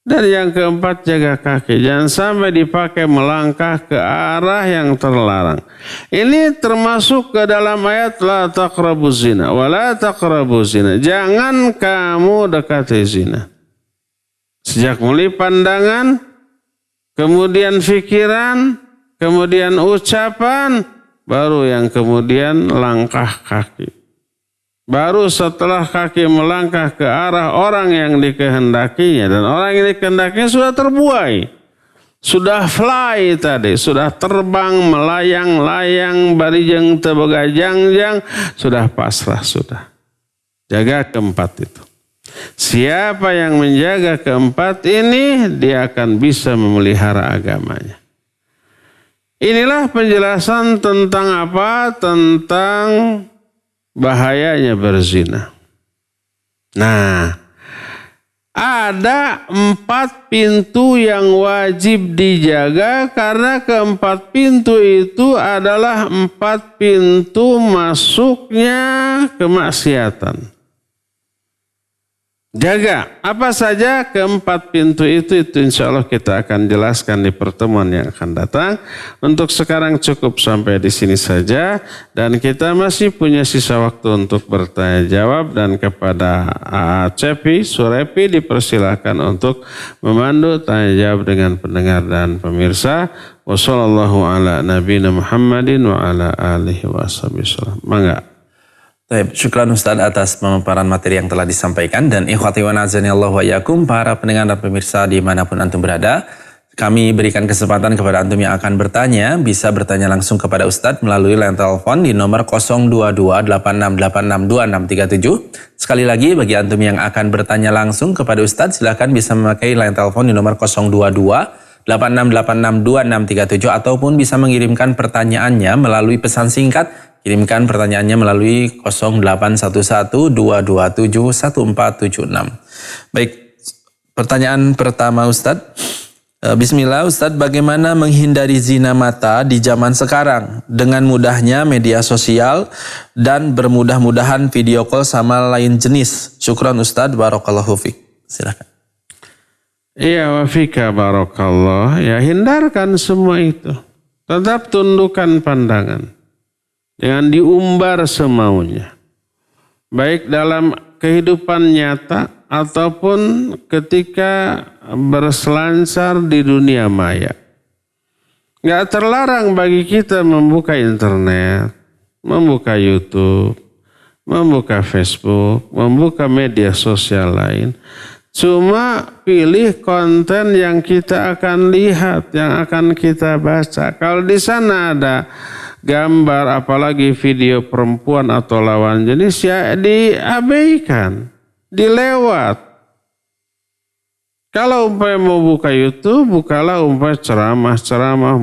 Dan yang keempat, jaga kaki. Jangan sampai dipakai melangkah ke arah yang terlarang. Ini termasuk ke dalam ayat la taqrabuz zina wa la taqrabuz zina. Jangan kamu dekati zina. Sejak mulai pandangan, kemudian pikiran, kemudian ucapan, baru yang kemudian langkah kaki. Baru setelah kaki melangkah ke arah orang yang dikehendakinya, dan orang yang dikehendakinya sudah terbuai, sudah fly tadi, sudah terbang, melayang-layang, barijeng tebegajang-jang, sudah pasrah, sudah. Jaga keempat itu. Siapa yang menjaga keempat ini, dia akan bisa memelihara agamanya. Inilah penjelasan tentang apa? Tentang bahayanya berzina. Nah, ada 4 pintu yang wajib dijaga karena keempat pintu itu adalah 4 pintu masuknya kemaksiatan. Jaga apa saja keempat pintu itu insya Allah kita akan jelaskan di pertemuan yang akan datang. Untuk sekarang cukup sampai di sini saja, dan kita masih punya sisa waktu untuk bertanya jawab, dan kepada Cepi Surepi dipersilakan untuk memandu tanya jawab dengan pendengar dan pemirsa. Wassallallahu ala nabiyina Muhammadin wa ala alihi wasallam. Mangga. Baik, syukran Ustaz atas pemaparan materi yang telah disampaikan. Dan ikhwati wa nazanillahu wa yakum, para pendengar dan pemirsa dimanapun antum berada, kami berikan kesempatan kepada antum yang akan bertanya, bisa bertanya langsung kepada Ustaz melalui line telepon di nomor 02286862637. Sekali lagi, bagi antum yang akan bertanya langsung kepada Ustaz, silakan bisa memakai line telepon di nomor 02286862637, ataupun bisa mengirimkan pertanyaannya melalui pesan singkat. Kirimkan pertanyaannya melalui 0811-227-1476. Baik, pertanyaan pertama Ustadz. Bismillah Ustadz, bagaimana menghindari zina mata di zaman sekarang? Dengan mudahnya media sosial dan bermudah-mudahan video call sama lain jenis. Syukran Ustadz, barakallahu fiik. Silakan. Iya, wafika barakallah. Ya, hindarkan semua itu. Tetap tundukkan pandangan. Jangan diumbar semaunya. Baik dalam kehidupan nyata ataupun ketika berselancar di dunia maya. Gak terlarang bagi kita membuka internet, membuka YouTube, membuka Facebook, membuka media sosial lain. Cuma pilih konten yang kita akan lihat, yang akan kita baca. Kalau di sana ada gambar, apalagi video perempuan atau lawan jenis, ya diabaikan, dilewat. Kalau umpamanya mau buka YouTube, bukalah umpamanya ceramah-ceramah,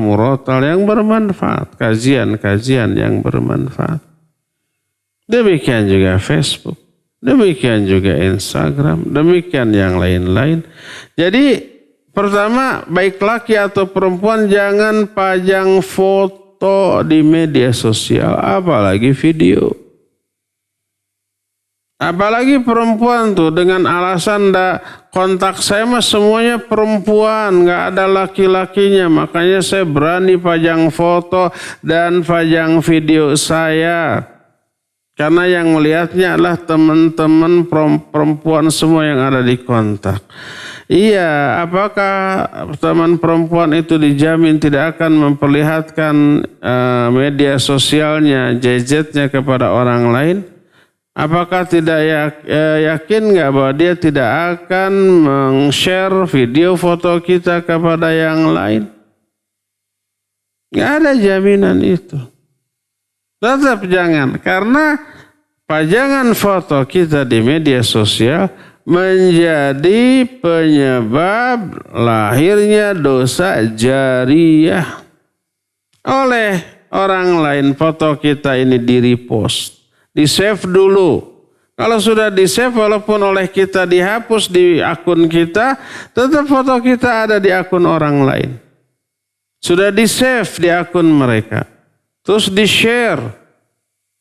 murotal yang bermanfaat, kajian-kajian yang bermanfaat. Demikian juga Facebook, demikian juga Instagram, demikian yang lain-lain. Jadi pertama, baik laki atau perempuan jangan pajang foto di media sosial, apalagi video. Apalagi perempuan tuh dengan alasan kontak saya mah semuanya perempuan, nggak ada laki-lakinya, makanya saya berani pajang foto dan pajang video saya. Karena yang melihatnya adalah teman-teman perempuan semua yang ada di kontak. Iya, apakah teman perempuan itu dijamin tidak akan memperlihatkan media sosialnya, gadgetnya kepada orang lain? Apakah tidak yakin nggak bahwa dia tidak akan meng-share video foto kita kepada yang lain? Nggak ada jaminan itu. Tetap jangan, karena pajangan foto kita di media sosial menjadi penyebab lahirnya dosa jariyah. Oleh orang lain foto kita ini di-repost, di-save dulu. Kalau sudah di-save walaupun oleh kita dihapus di akun kita, tetap foto kita ada di akun orang lain. Sudah di-save di akun mereka. Terus di-share,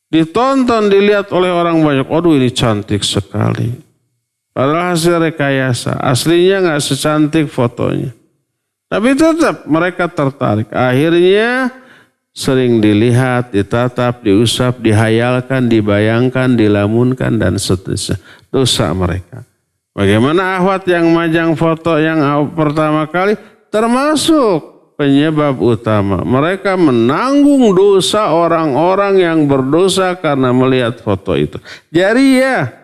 ditonton, dilihat oleh orang banyak. Aduh, ini cantik sekali. Padahal hasil rekayasa, aslinya nggak secantik fotonya. Tapi tetap mereka tertarik. Akhirnya sering dilihat, ditatap, diusap, dihayalkan, dibayangkan, dilamunkan, dan seterusnya. Dosa mereka. Bagaimana akhwat yang majang foto yang pertama kali termasuk penyebab utama. Mereka menanggung dosa orang-orang yang berdosa karena melihat foto itu. Jariyah.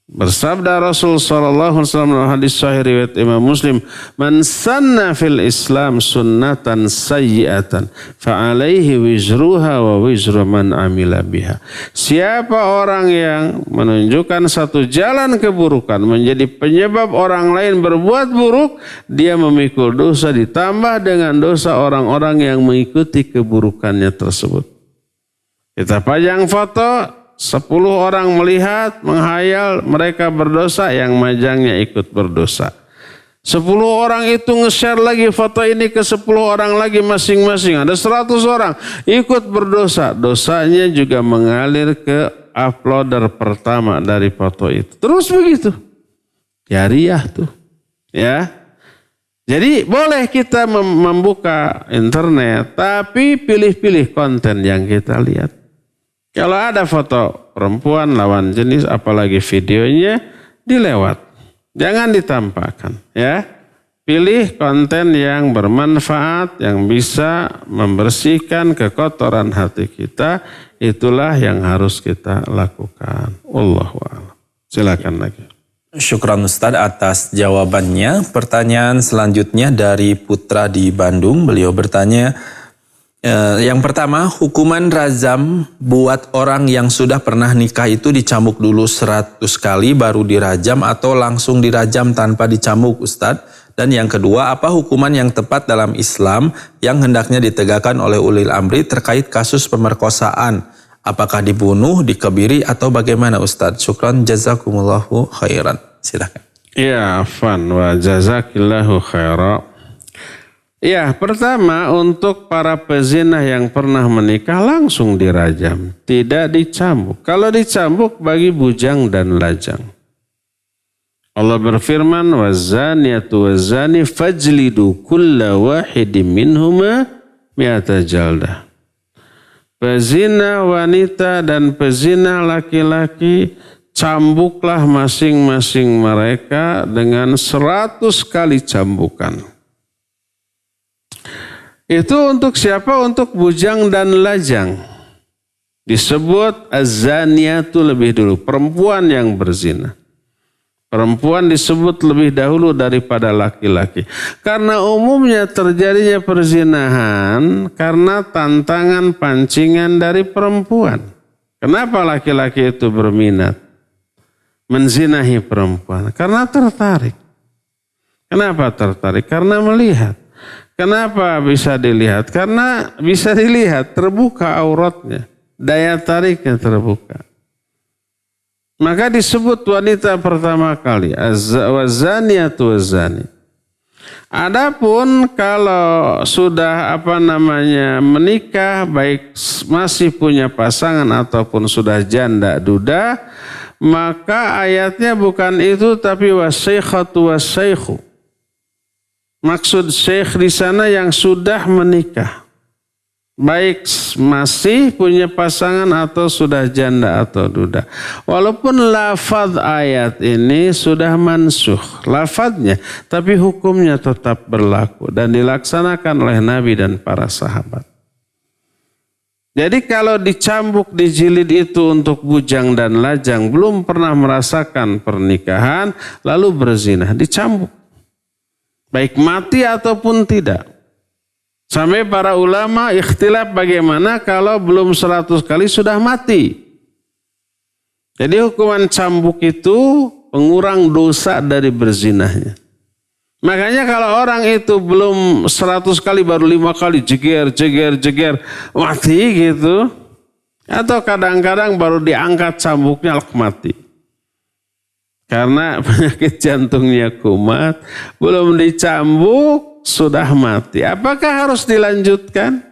Bersabda Rasul sallallahu alaihi wasallam dalam hadis sahih riwayat Imam Muslim, "Man sanna fil Islam sunnatan sayyi'atan fa alaihi wizruha wa wizru man amila biha." Siapa orang yang menunjukkan satu jalan keburukan menjadi penyebab orang lain berbuat buruk, dia memikul dosa ditambah dengan dosa orang-orang yang mengikuti keburukannya tersebut. Kita pajang foto, 10 orang melihat, menghayal, mereka berdosa, yang majangnya ikut berdosa. 10 orang itu nge-share lagi foto ini ke 10 orang lagi masing-masing. Ada 100 orang ikut berdosa. Dosanya juga mengalir ke uploader pertama dari foto itu. Terus begitu. Jariyah tuh. Ya. Jadi boleh kita membuka internet, tapi pilih-pilih konten yang kita lihat. Kalau ada foto perempuan lawan jenis, apalagi videonya, dilewat. Jangan ditampakkan, ya. Pilih konten yang bermanfaat, yang bisa membersihkan kekotoran hati kita. Itulah yang harus kita lakukan. Allahu a'lam. Silakan lagi. Syukran Ustadz atas jawabannya. Pertanyaan selanjutnya dari Putra di Bandung. Beliau bertanya, yang pertama, hukuman rajam buat orang yang sudah pernah nikah itu dicambuk dulu 100 kali baru dirajam atau langsung dirajam tanpa dicambuk, Ustadz? Dan yang kedua, apa hukuman yang tepat dalam Islam yang hendaknya ditegakkan oleh ulil amri terkait kasus pemerkosaan? Apakah dibunuh, dikebiri, atau bagaimana, Ustadz? Syukran, jazakumullahu khairan. Silakan. Ya, afan wa jazakillahu khairan. Ya, pertama untuk para pezina yang pernah menikah langsung dirajam, tidak dicambuk. Kalau dicambuk bagi bujang dan lajang. Allah berfirman, "Wazaniyatu wazani fajlidu kulla wahidin minhuma mi'ata jaldah." Pezina wanita dan pezina laki-laki, cambuklah masing-masing mereka dengan 100 kali cambukan. Itu untuk siapa? Untuk bujang dan lajang. Disebut az-zaniyatu lebih dulu, perempuan yang berzina. Perempuan disebut lebih dahulu daripada laki-laki. Karena umumnya terjadinya perzinahan karena tantangan pancingan dari perempuan. Kenapa laki-laki itu berminat menzinahi perempuan? Karena tertarik. Kenapa tertarik? Karena melihat. Kenapa bisa dilihat? Karena bisa dilihat, terbuka auratnya, daya tariknya terbuka. Maka disebut wanita pertama kali, wazaniyatu wazani. Adapun kalau sudah menikah, baik masih punya pasangan ataupun sudah janda duda, maka ayatnya bukan itu tapi wasaikhatu wasaikhu. Maksud syekh di sana yang sudah menikah, baik masih punya pasangan atau sudah janda atau duda. Walaupun lafaz ayat ini sudah mansuh lafaznya, tapi hukumnya tetap berlaku dan dilaksanakan oleh Nabi dan para sahabat. Jadi kalau dicambuk, dijilid itu untuk bujang dan lajang, belum pernah merasakan pernikahan, lalu berzina, dicambuk. Baik mati ataupun tidak. Sampai para ulama ikhtilaf bagaimana kalau belum 100 kali sudah mati. Jadi hukuman cambuk itu pengurang dosa dari berzinahnya. Makanya kalau orang itu belum 100 kali baru 5 kali jeger mati gitu. Atau kadang-kadang baru diangkat cambuknya mati. Karena penyakit jantungnya kumat, belum dicambuk sudah mati. Apakah harus dilanjutkan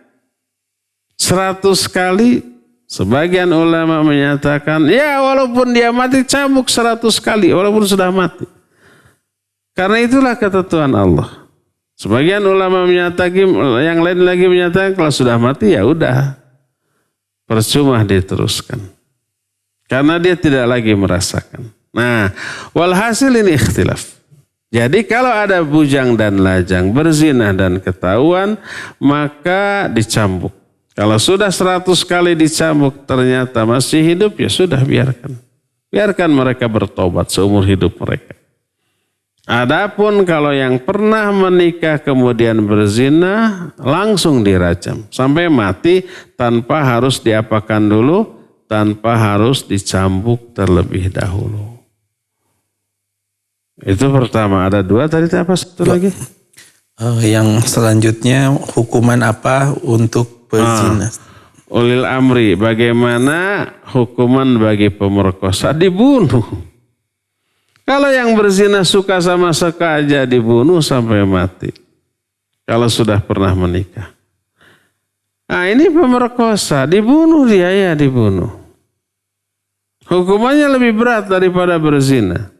100 kali? Sebagian ulama menyatakan, ya walaupun dia mati cambuk 100 kali, walaupun sudah mati. Karena itulah ketentuan Allah. Sebagian ulama menyatakan, yang lain lagi menyatakan kalau sudah mati ya udah, percuma diteruskan. Karena dia tidak lagi merasakan. Nah, walhasil ini ikhtilaf. Jadi kalau ada bujang dan lajang, berzina dan ketahuan, maka dicambuk. Kalau sudah 100 kali dicambuk ternyata masih hidup, ya sudah biarkan. Biarkan mereka bertobat seumur hidup mereka. Adapun kalau yang pernah menikah kemudian berzina, langsung dirajam. Sampai mati tanpa harus diapakan dulu, tanpa harus dicambuk terlebih dahulu. Itu pertama, ada 2 tadi apa satu lagi? Yang selanjutnya hukuman apa untuk berzina? Ulil amri, bagaimana hukuman bagi pemerkosa? Dibunuh. Kalau yang berzina suka sama suka aja dibunuh sampai mati. Kalau sudah pernah menikah. Nah ini pemerkosa, dibunuh dia ya dibunuh. Hukumannya lebih berat daripada berzina.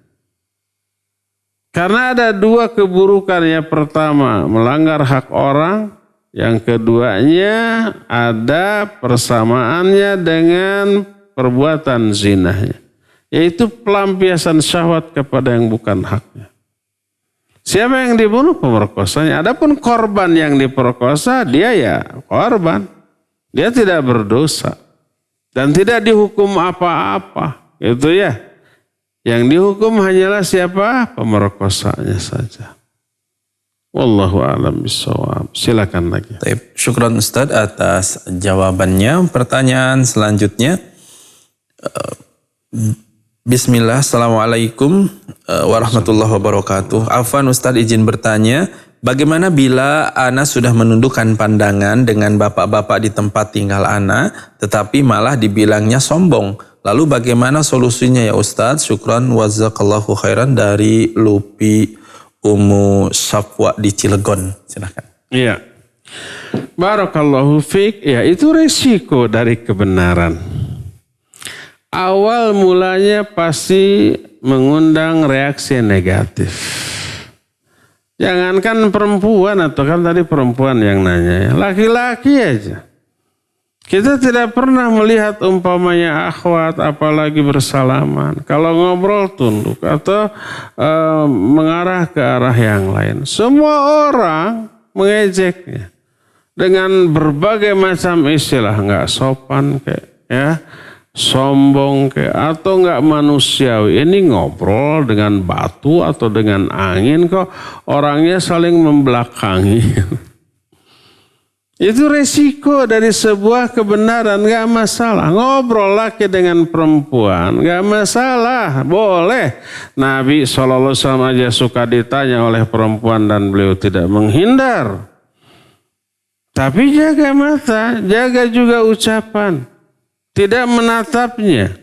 Karena ada 2 keburukan. Yang pertama melanggar hak orang. Yang keduanya ada persamaannya dengan perbuatan zinahnya. Yaitu pelampiasan syahwat kepada yang bukan haknya. Siapa yang dibunuh? Pemerkosanya. Adapun korban yang diperkosa, dia ya korban. Dia tidak berdosa. Dan tidak dihukum apa-apa. Itu ya. Yang dihukum hanyalah siapa? Pemerkosanya saja. Wallahu a'lam bishawab. Silakan lagi. Syukran Ustaz atas jawabannya. Pertanyaan selanjutnya. Bismillah, Assalamualaikum warahmatullahi wabarakatuh. Afwan Ustaz izin bertanya, bagaimana bila ana sudah menundukkan pandangan dengan bapak-bapak di tempat tinggal ana, tetapi malah dibilangnya sombong? Lalu bagaimana solusinya ya Ustaz? Syukran wazakallahu khairan dari Lupi Umu Safwa di Cilegon. Silakan. Iya. Barakallahu fiik. Ya itu resiko dari kebenaran. Awal mulanya pasti mengundang reaksi negatif. Jangankan perempuan, atau kan tadi perempuan yang nanya ya, laki-laki aja. Kita tidak pernah melihat umpamanya akhwat apalagi bersalaman. Kalau ngobrol tunduk atau mengarah ke arah yang lain. Semua orang mengejeknya dengan berbagai macam istilah, nggak sopan kayak ya. Sombong atau enggak manusiawi. Ini ngobrol dengan batu atau dengan angin kok orangnya saling membelakangi. Itu resiko dari sebuah kebenaran, enggak masalah. Ngobrol laki dengan perempuan enggak masalah, boleh. Nabi SAW aja suka ditanya oleh perempuan dan beliau tidak menghindar. Tapi jaga mata, jaga juga ucapan. Tidak menatapnya.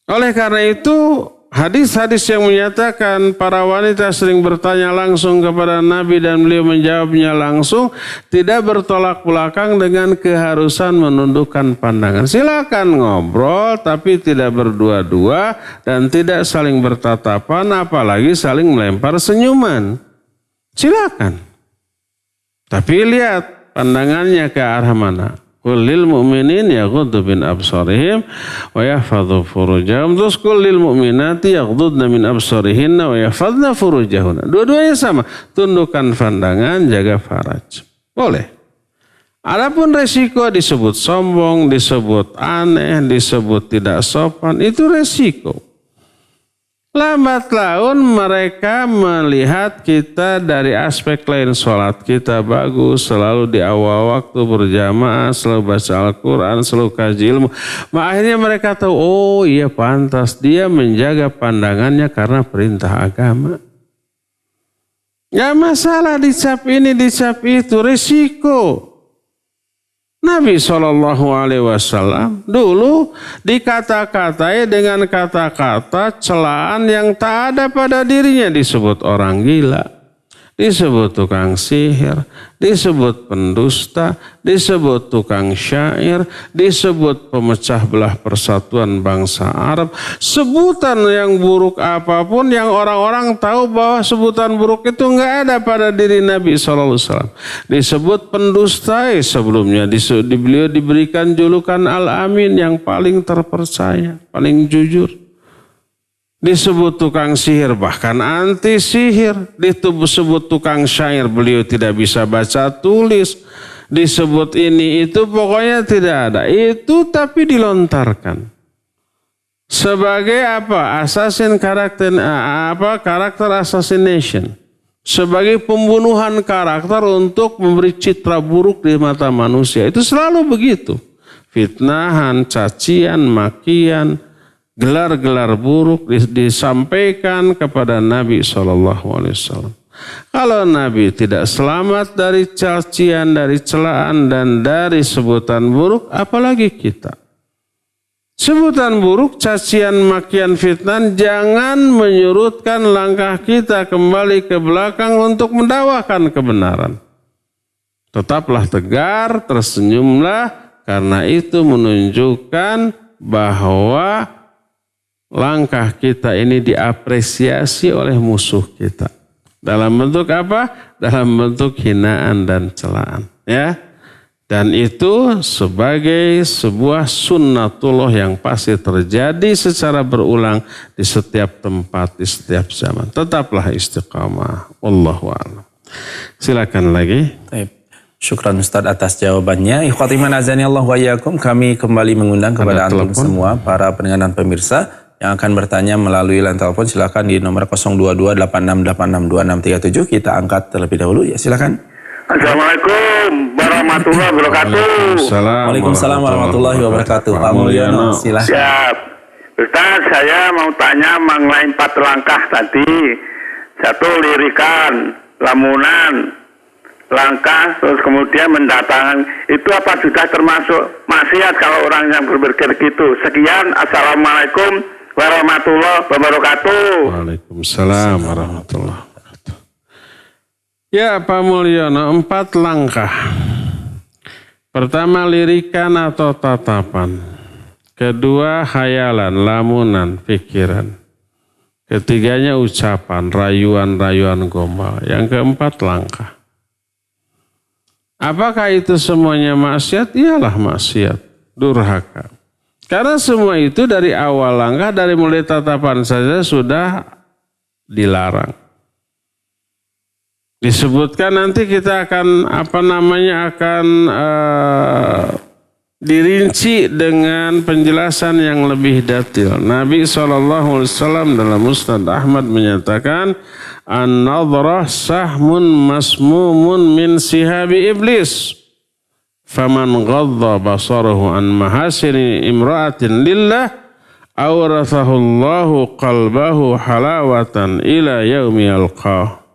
Oleh karena itu hadis-hadis yang menyatakan para wanita sering bertanya langsung kepada Nabi dan beliau menjawabnya langsung, tidak bertolak belakang dengan keharusan menundukkan pandangan. Silakan ngobrol tapi tidak berdua-dua dan tidak saling bertatapan, apalagi saling melempar senyuman. Silakan. Tapi lihat pandangannya ke arah mana. Lil mu'minin yaghuddu min absarihim wa yahfadhu furujahum. Terus lil mu'minati yaghuddna min absarihinna wa yahfadhna furujahunna. Dua-duanya sama. Tundukkan pandangan, jaga faraj. Boleh. Adapun resiko disebut sombong, disebut aneh, disebut tidak sopan, itu resiko. Lambat laun mereka melihat kita dari aspek lain. Sholat kita bagus, selalu di awal waktu berjamaah, selalu baca Al-Quran, selalu kaji ilmu. Akhirnya mereka tahu, oh iya pantas dia menjaga pandangannya karena perintah agama. Gak masalah dicap ini, dicap itu, risiko. Nabi SAW dulu dikata-katai dengan kata-kata celaan yang tak ada pada dirinya. Disebut orang gila, disebut tukang sihir, disebut pendusta, disebut tukang syair, disebut pemecah belah persatuan bangsa Arab. Sebutan yang buruk apapun yang orang-orang tahu bahwa sebutan buruk itu enggak ada pada diri Nabi SAW. Disebut pendusta, sebelumnya beliau diberikan julukan Al-Amin yang paling terpercaya, paling jujur. Disebut tukang sihir, bahkan anti sihir. Disebut tukang syair, beliau tidak bisa baca tulis. Disebut ini itu, pokoknya tidak ada. Itu tapi dilontarkan. Sebagai apa? Karakter assassination. Sebagai pembunuhan karakter untuk memberi citra buruk di mata manusia. Itu selalu begitu. Fitnahan, cacian, makian, gelar-gelar buruk disampaikan kepada Nabi SAW. Kalau Nabi tidak selamat dari cacian, dari celaan, dan dari sebutan buruk, apalagi kita. Sebutan buruk, cacian, makian, fitnah jangan menyurutkan langkah kita kembali ke belakang untuk mendakwakan kebenaran. Tetaplah tegar, tersenyumlah, karena itu menunjukkan bahwa langkah kita ini diapresiasi oleh musuh kita. Dalam bentuk apa? Dalam bentuk hinaan dan celaan. Ya. Dan itu sebagai sebuah sunnatullah yang pasti terjadi secara berulang di setiap tempat, di setiap zaman. Tetaplah istiqamah. Wallahu a'lam. Silakan lagi. Baik. Syukran Ustaz atas jawabannya. Ikhwati iman azani Allah wa iyyakum, kami kembali mengundang kepada antum semua para pendengar dan pemirsa yang akan bertanya melalui line telepon. Silakan di nomor 02286862637. Kita angkat terlebih dahulu. Ya, silakan. Assalamualaikum warahmatullahi wabarakatuh. Waalaikumsalam warahmatullahi wabarakatuh. Pak Mulyono, silakan. Siap. Ustaz, saya mau tanya mengenai 4 langkah tadi. 1, lirikan, lamunan, langkah, terus kemudian mendatangkan. Itu apa sudah termasuk maksiat kalau orang yang berpikir gitu? Sekian, assalamualaikum warahmatullahi wabarakatuh. Waalaikumsalam warahmatullahi wabarakatuh. Ya Pak Mulyono, 4 langkah. Pertama lirikan atau tatapan. Kedua hayalan, lamunan, pikiran. Ketiganya ucapan, rayuan-rayuan gombal. Yang keempat langkah. Apakah itu semuanya maksiat? Iyalah maksiat, durhaka. Karena semua itu dari awal langkah, dari mulai tatapan saja sudah dilarang. Disebutkan nanti kita akan dirinci dengan penjelasan yang lebih detail. Nabi SAW dalam Musnad Ahmad menyatakan, an-nadhrah sahmun masmumun min sihabi iblis. Faman ghadda basarahu an mahasini imra'atin lillah awrathahu Allahu qalbahu halawatan ila yaumi yalqah.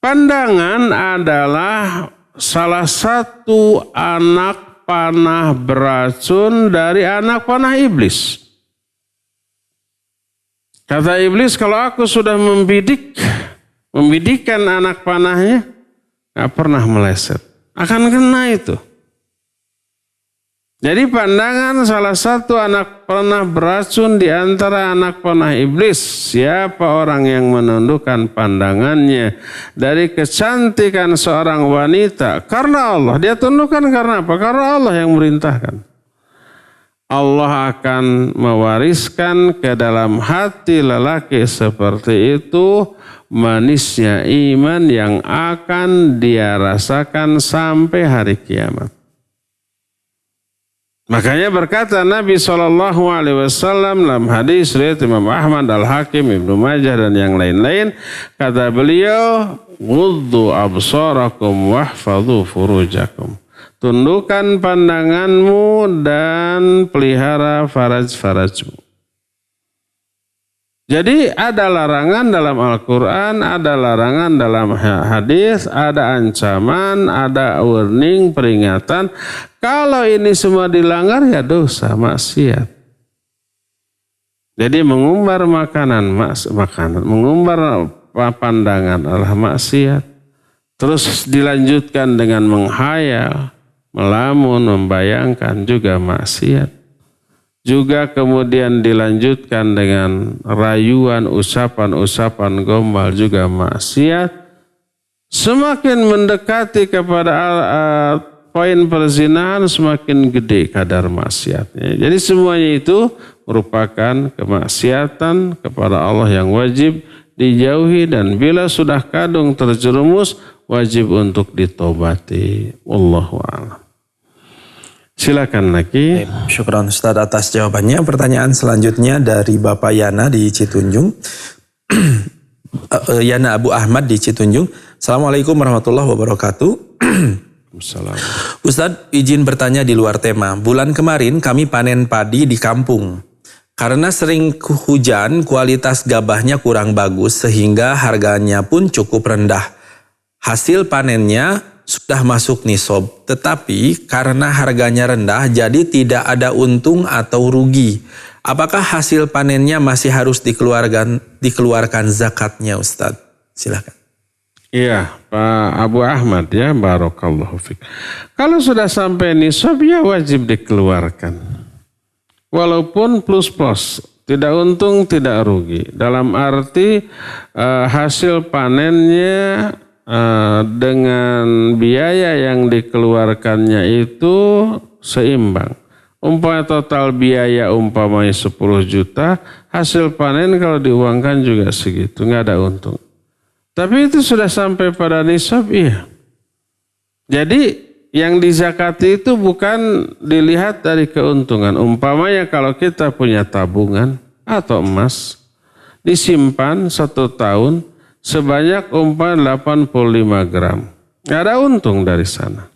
Pandangan adalah salah satu anak panah beracun dari anak panah iblis. Kata iblis, kalau aku sudah membidikkan anak panahnya, gak pernah meleset. Akan kena itu. Jadi pandangan salah satu anak panah beracun di antara anak panah iblis. Siapa orang yang menundukkan pandangannya dari kecantikan seorang wanita karena Allah. Dia tundukkan karena apa? Karena Allah yang merintahkan. Allah akan mewariskan ke dalam hati lelaki seperti itu manisnya iman yang akan dia rasakan sampai hari kiamat. Makanya berkata Nabi SAW dalam hadis riwayat Imam Ahmad, Al-Hakim, Ibnu Majah dan yang lain-lain, kata beliau, "Ghuddu absarakum wahfadhu furujakum." Tundukkan pandanganmu dan pelihara faraj-farajmu. Jadi ada larangan dalam Al-Quran, ada larangan dalam hadis, ada ancaman, ada warning, peringatan. Kalau ini semua dilanggar ya dosa, maksiat. Jadi mengumbar makanan, mengumbar pandangan adalah maksiat. Terus dilanjutkan dengan menghayal, melamun, membayangkan juga maksiat. Juga kemudian dilanjutkan dengan rayuan, usapan-usapan gombal juga maksiat. Semakin mendekati kepada poin perzinahan semakin gede kadar maksiatnya. Jadi semuanya itu merupakan kemaksiatan kepada Allah yang wajib dijauhi, dan bila sudah kadung terjerumus wajib untuk ditobati. Wallahu a'lam. Silakan lagi. Syukran Ustaz atas jawabannya. Pertanyaan selanjutnya dari Bapak Yana di Citunjung. Yana Abu Ahmad di Citunjung. Assalamualaikum warahmatullahi wabarakatuh. Ustaz, izin bertanya di luar tema. Bulan kemarin kami panen padi di kampung. Karena sering hujan, kualitas gabahnya kurang bagus sehingga harganya pun cukup rendah. Hasil panennya sudah masuk nisab, tetapi karena harganya rendah jadi tidak ada untung atau rugi. Apakah hasil panennya masih harus dikeluarkan zakatnya, Ustaz? Silakan. Iya, Pak Abu Ahmad ya, barakallahu fiik. Kalau sudah sampai nisab ya wajib dikeluarkan. Walaupun plus-plus, tidak untung, tidak rugi. Dalam arti hasil panennya dengan biaya yang dikeluarkannya itu seimbang. Umpamanya total biaya umpamanya 10 juta, hasil panen kalau diuangkan juga segitu, nggak ada untung. Tapi itu sudah sampai pada nisab, iya. Jadi yang dizakati itu bukan dilihat dari keuntungan. Umpamanya kalau kita punya tabungan atau emas, disimpan 1 tahun, sebanyak 85 gram. Nggak ada untung dari sana.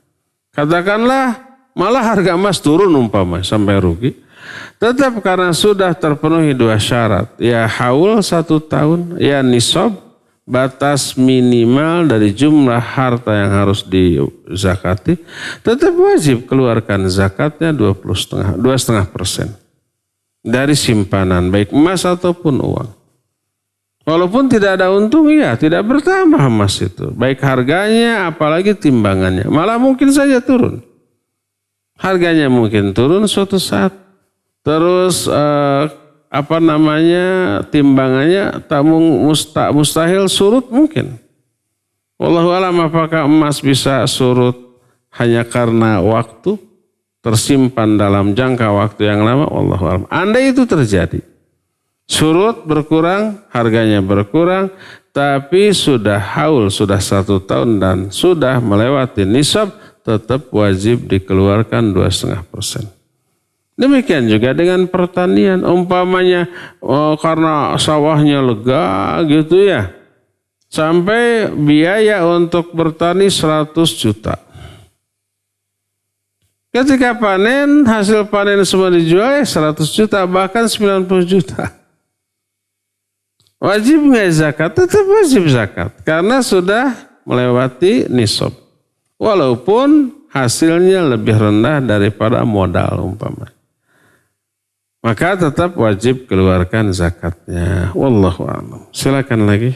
Katakanlah malah harga emas turun umpama sampai rugi. Tetap karena sudah terpenuhi 2 syarat. Ya haul 1 tahun, ya nisab, batas minimal dari jumlah harta yang harus dizakati. Tetap wajib keluarkan zakatnya 2,5% dari simpanan baik emas ataupun uang. Walaupun tidak ada untung, ya tidak bertambah emas itu. Baik harganya, apalagi timbangannya. Malah mungkin saja turun. Harganya mungkin turun suatu saat. Terus timbangannya tak mustahil surut mungkin. Wallahu a'lam, apakah emas bisa surut hanya karena waktu? Tersimpan dalam jangka waktu yang lama? Wallahu a'lam. Andai itu terjadi, surut berkurang, harganya berkurang, tapi sudah haul, sudah 1 tahun dan sudah melewati nisab, tetap wajib dikeluarkan 2,5%. Demikian juga dengan pertanian. Umpamanya karena sawahnya lega gitu ya, sampai biaya untuk bertani 100 juta. Ketika panen, hasil panen semua dijual 100 juta, bahkan 90 juta. Wajib nggak zakat? Tetap wajib zakat karena sudah melewati nisab. Walaupun hasilnya lebih rendah daripada modal umpama. Maka tetap wajib keluarkan zakatnya. Wallahu a'lam. Silakan lagi.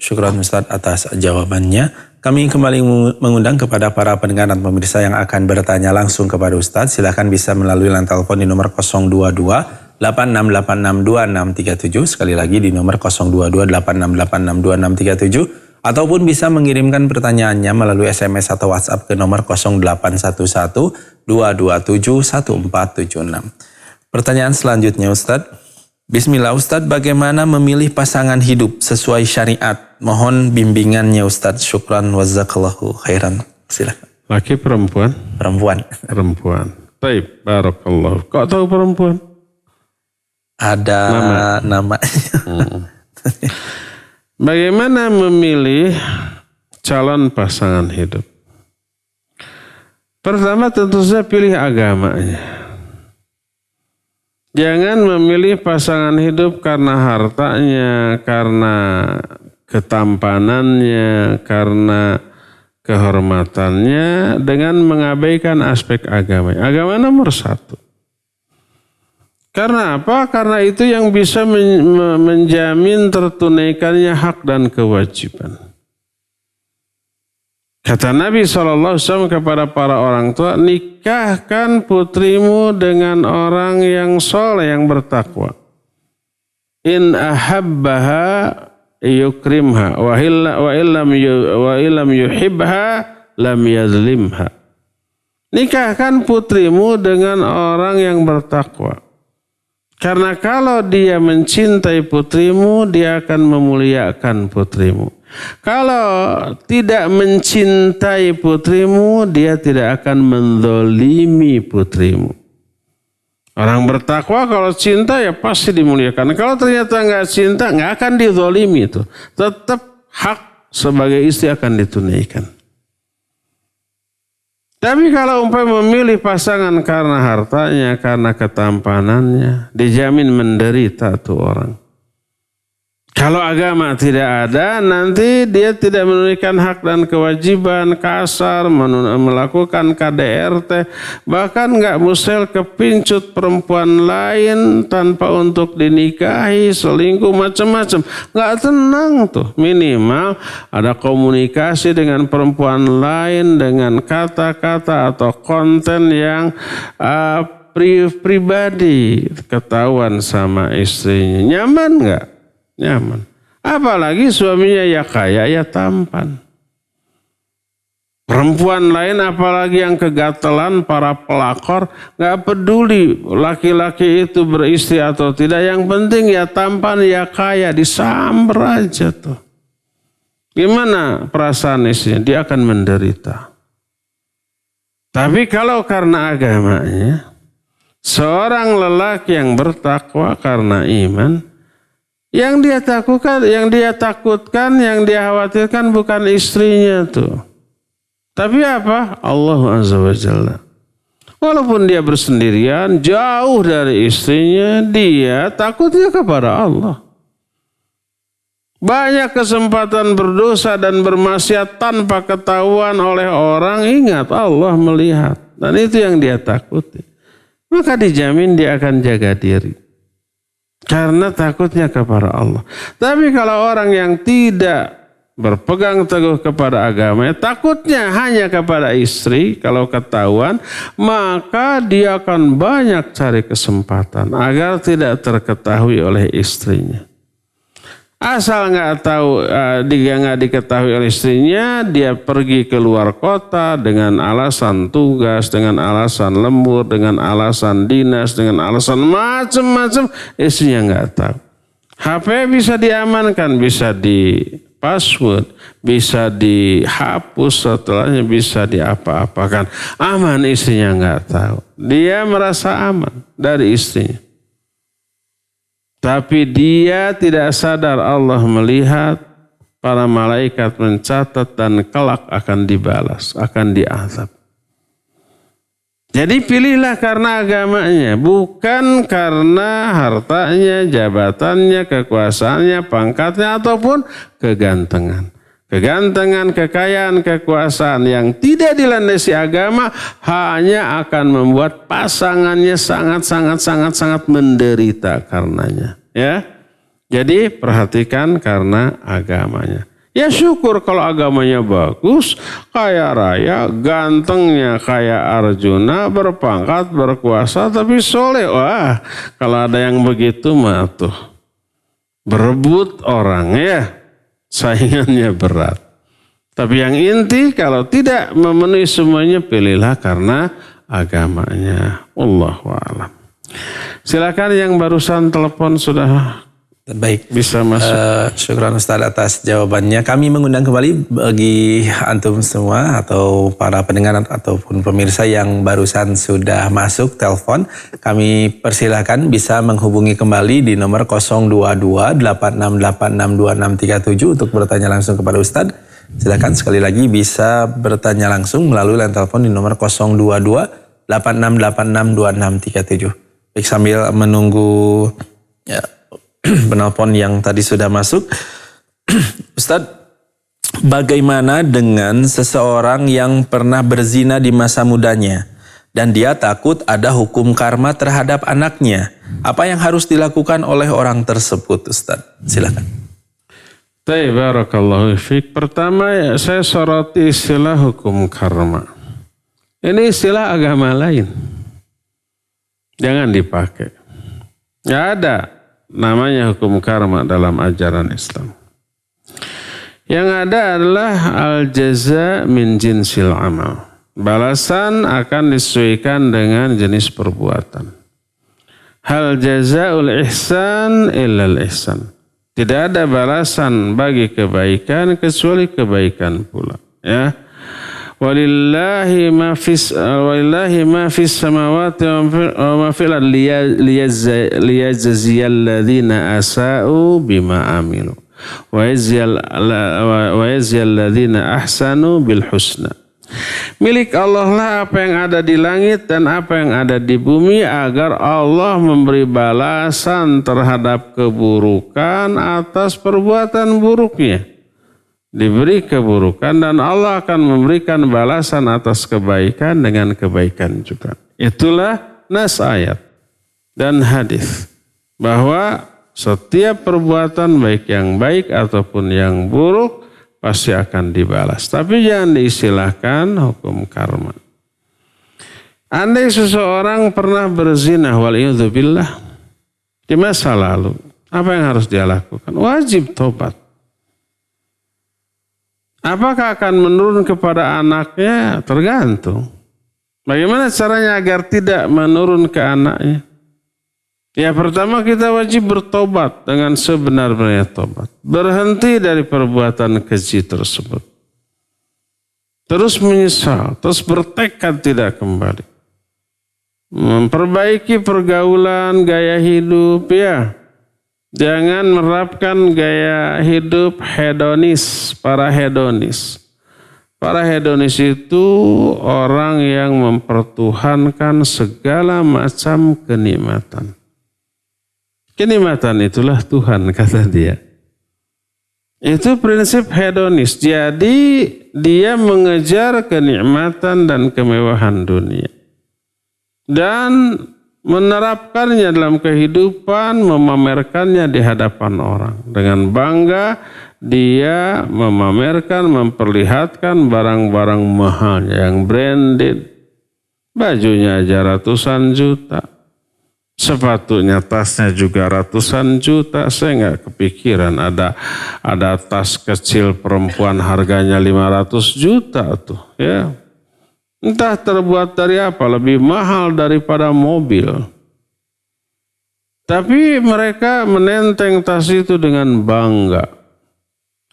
Syukran Ustaz atas jawabannya. Kami kembali mengundang kepada para pendengar dan pemirsa yang akan bertanya langsung kepada Ustaz. Silakan bisa melalui line telepon di nomor 022 86862637, sekali lagi di nomor 02286862637, ataupun bisa mengirimkan pertanyaannya melalui SMS atau WhatsApp ke nomor 081122711476. Pertanyaan selanjutnya Ustadz. Bismillah Ustadz, bagaimana memilih pasangan hidup sesuai syariat? Mohon bimbingannya Ustadz. Syukran wa jazakallahu khairan. Silakan. Laki perempuan? Perempuan. Perempuan. Taib, barakallah. Kok tahu perempuan? Ada namanya. Bagaimana memilih calon pasangan hidup? Pertama tentu saja pilih agamanya. Jangan memilih pasangan hidup karena hartanya, karena ketampanannya, karena kehormatannya dengan mengabaikan aspek agama. Agama nomor satu. Karena apa? Karena itu yang bisa menjamin tertunaikannya hak dan kewajiban. Kata Nabi SAW kepada para orang tua, nikahkan putrimu dengan orang yang soleh, yang bertakwa. In ahabbaha yukrimha wa illam yuhibha lam yazlimha. Nikahkan putrimu dengan orang yang bertakwa. Karena kalau dia mencintai putrimu, dia akan memuliakan putrimu. Kalau tidak mencintai putrimu, dia tidak akan menzalimi putrimu. Orang bertakwa kalau cinta ya pasti dimuliakan. Kalau ternyata nggak cinta, nggak akan dizalimi itu. Tetap hak sebagai istri akan ditunaikan. Tapi kalau umpamanya memilih pasangan karena hartanya, karena ketampanannya, dijamin menderita tuh orang. Kalau agama tidak ada, nanti dia tidak menunaikan hak dan kewajiban, kasar, melakukan KDRT, bahkan nggak musel kepincut perempuan lain tanpa untuk dinikahi, selingkuh, macam-macam. Nggak tenang tuh. Minimal ada komunikasi dengan perempuan lain dengan kata-kata atau konten yang pribadi, ketahuan sama istrinya. Nyaman nggak? Nyaman. Apalagi suaminya ya kaya ya tampan. Perempuan lain apalagi yang kegatelan, para pelakor, gak peduli laki-laki itu beristri atau tidak. Yang penting ya tampan ya kaya, disamber aja tuh. Gimana perasaan istrinya? Dia akan menderita. Tapi kalau karena agamanya, seorang lelaki yang bertakwa karena iman, Yang dia takutkan, yang dia khawatirkan bukan istrinya tuh. Tapi apa? Allah Azza wa Jalla. Walaupun dia bersendirian, jauh dari istrinya, dia takutnya kepada Allah. Banyak kesempatan berdosa dan bermaksiat tanpa ketahuan oleh orang, ingat Allah melihat. Dan itu yang dia takuti. Maka dijamin dia akan jaga diri. Karena takutnya kepada Allah. Tapi kalau orang yang tidak berpegang teguh kepada agamanya, takutnya hanya kepada istri, kalau ketahuan, maka dia akan banyak cari kesempatan agar tidak terketahui oleh istrinya. Asal nggak tahu, dia nggak diketahui oleh istrinya, dia pergi ke luar kota dengan alasan tugas, dengan alasan lembur, dengan alasan dinas, dengan alasan macam-macam, istrinya nggak tahu. HP bisa diamankan, bisa di password, bisa dihapus, setelahnya bisa diapa-apakan. Aman, istrinya nggak tahu. Dia merasa aman dari istrinya. Tapi dia tidak sadar Allah melihat, para malaikat mencatat dan kelak akan dibalas, akan diazab. Jadi pilihlah karena agamanya, bukan karena hartanya, jabatannya, kekuasaannya, pangkatnya, ataupun kegantengan. Kegantengan, kekayaan, kekuasaan yang tidak dilandasi agama hanya akan membuat pasangannya sangat menderita karenanya. Ya, jadi perhatikan karena agamanya. Ya syukur kalau agamanya bagus, kaya raya, gantengnya kayak Arjuna, berpangkat, berkuasa, tapi soleh. Wah, kalau ada yang begitu mah tuh berebut orang ya. Saingannya berat. Tapi yang inti kalau tidak memenuhi semuanya, pilihlah karena agamanya. Wallahu a'lam. Silakan yang barusan telepon sudah Baik. Bisa masuk. Syukran Ustaz atas jawabannya. Kami mengundang kembali bagi antum semua atau para pendengar ataupun pemirsa yang barusan sudah masuk telepon. Kami persilahkan bisa menghubungi kembali di nomor 022 8686267 untuk bertanya langsung kepada Ustaz. Silakan sekali lagi bisa bertanya langsung melalui line telepon di nomor 022 8686267. Baik, sambil menunggu penelpon yang tadi sudah masuk. Ustadz, bagaimana dengan seseorang yang pernah berzina di masa mudanya dan dia takut ada hukum karma terhadap anaknya? Apa yang harus dilakukan oleh orang tersebut, Ustadz? Silakan. Barakallahu fiik. Pertama saya soroti istilah hukum karma. Ini istilah agama lain. Jangan dipakai. Nggak ada namanya hukum karma dalam ajaran Islam. Yang ada adalah al-jaza min jinsil amal. Balasan akan disesuaikan dengan jenis perbuatan. Hal jazaul ihsan illal ihsan. Tidak ada balasan bagi kebaikan kecuali kebaikan pula. Ya. Walillahi ma fis samawati wa ma fil ardi liyajziyal ladzina asa'u bima amilu wa yajziyal ladzina ahsanu bil husna. Milik Allah lah apa yang ada di langit dan apa yang ada di bumi, agar Allah memberi balasan terhadap keburukan atas perbuatan buruknya. Diberi keburukan dan Allah akan memberikan balasan atas kebaikan dengan kebaikan juga. Itulah nas ayat dan hadis bahwa setiap perbuatan baik yang baik ataupun yang buruk pasti akan dibalas. Tapi jangan diistilahkan hukum karma. Andai seseorang pernah berzina waliyadzubillah di masa lalu, apa yang harus dia lakukan? Wajib tobat. Apakah akan menurun kepada anaknya? Tergantung. Bagaimana caranya agar tidak menurun ke anaknya? Ya, pertama kita wajib bertobat dengan sebenar-benarnya tobat. Berhenti dari perbuatan keji tersebut. Terus menyesal, terus bertekad tidak kembali. Memperbaiki pergaulan, gaya hidup, ya. Jangan menerapkan gaya hidup hedonis, para hedonis. Para hedonis itu orang yang mempertuhankan segala macam kenikmatan. Kenikmatan itulah Tuhan, kata dia. Itu prinsip hedonis. Jadi dia mengejar kenikmatan dan kemewahan dunia. Dan menerapkannya dalam kehidupan, memamerkannya di hadapan orang. Dengan bangga dia memamerkan, memperlihatkan barang-barang mahal yang branded. Bajunya aja ratusan juta. Sepatunya, tasnya juga ratusan juta. Saya nggak kepikiran ada tas kecil perempuan harganya 500 juta tuh, ya. Entah terbuat dari apa, lebih mahal daripada mobil. Tapi mereka menenteng tas itu dengan bangga.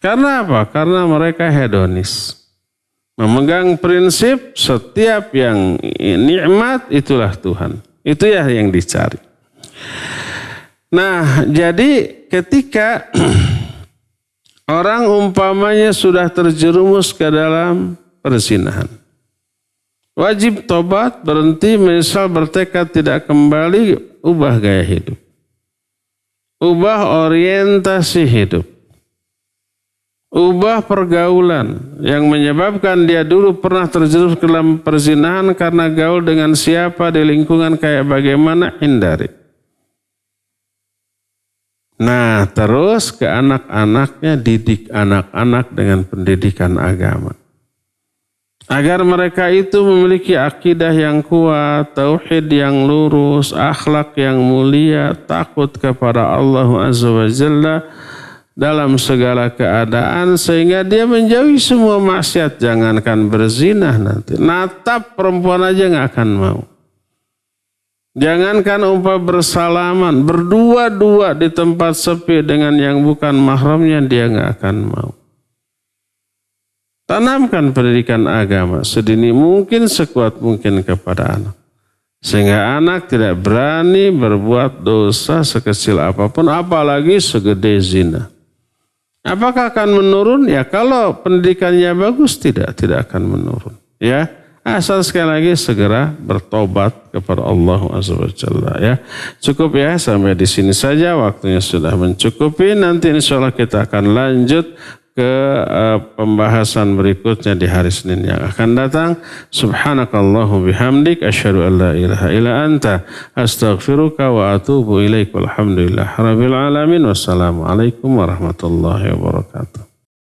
Karena apa? Karena mereka hedonis. Memegang prinsip setiap yang nikmat itulah Tuhan. Itu ya yang dicari. Nah, jadi ketika orang umpamanya sudah terjerumus ke dalam perzinahan, wajib tobat, berhenti, menyesal, bertekad tidak kembali, ubah gaya hidup. Ubah orientasi hidup. Ubah pergaulan yang menyebabkan dia dulu pernah terjerumus ke dalam perzinahan karena gaul dengan siapa di lingkungan kayak bagaimana, hindari. Nah, terus ke anak-anaknya, didik anak-anak dengan pendidikan agama. Agar mereka itu memiliki akidah yang kuat, tauhid yang lurus, akhlak yang mulia, takut kepada Allah Azza wa Jalla dalam segala keadaan, sehingga dia menjauhi semua maksiat. Jangankan berzina nanti, natap perempuan aja nggak akan mau. Jangankan umpah bersalaman, berdua-dua di tempat sepi dengan yang bukan mahramnya, dia nggak akan mau. Tanamkan pendidikan agama sedini mungkin, sekuat mungkin kepada anak. Sehingga anak tidak berani berbuat dosa sekecil apapun, apalagi segede zina. Apakah akan menurun? Ya kalau pendidikannya bagus, tidak akan menurun. Ya, asal sekali lagi segera bertobat kepada Allah Azza wa Jalla. Ya, cukup ya sampai di sini saja. Waktunya sudah mencukupi. Nanti insya Allah kita akan lanjut ke pembahasan berikutnya di hari Senin yang akan datang. Subhanakallahu bihamdik asyhadu an la ilaha illa anta astaghfiruka wa atubu ilaik. Walhamdulillah rabbil alamin. Wassalamualaikum warahmatullahi wabarakatuh.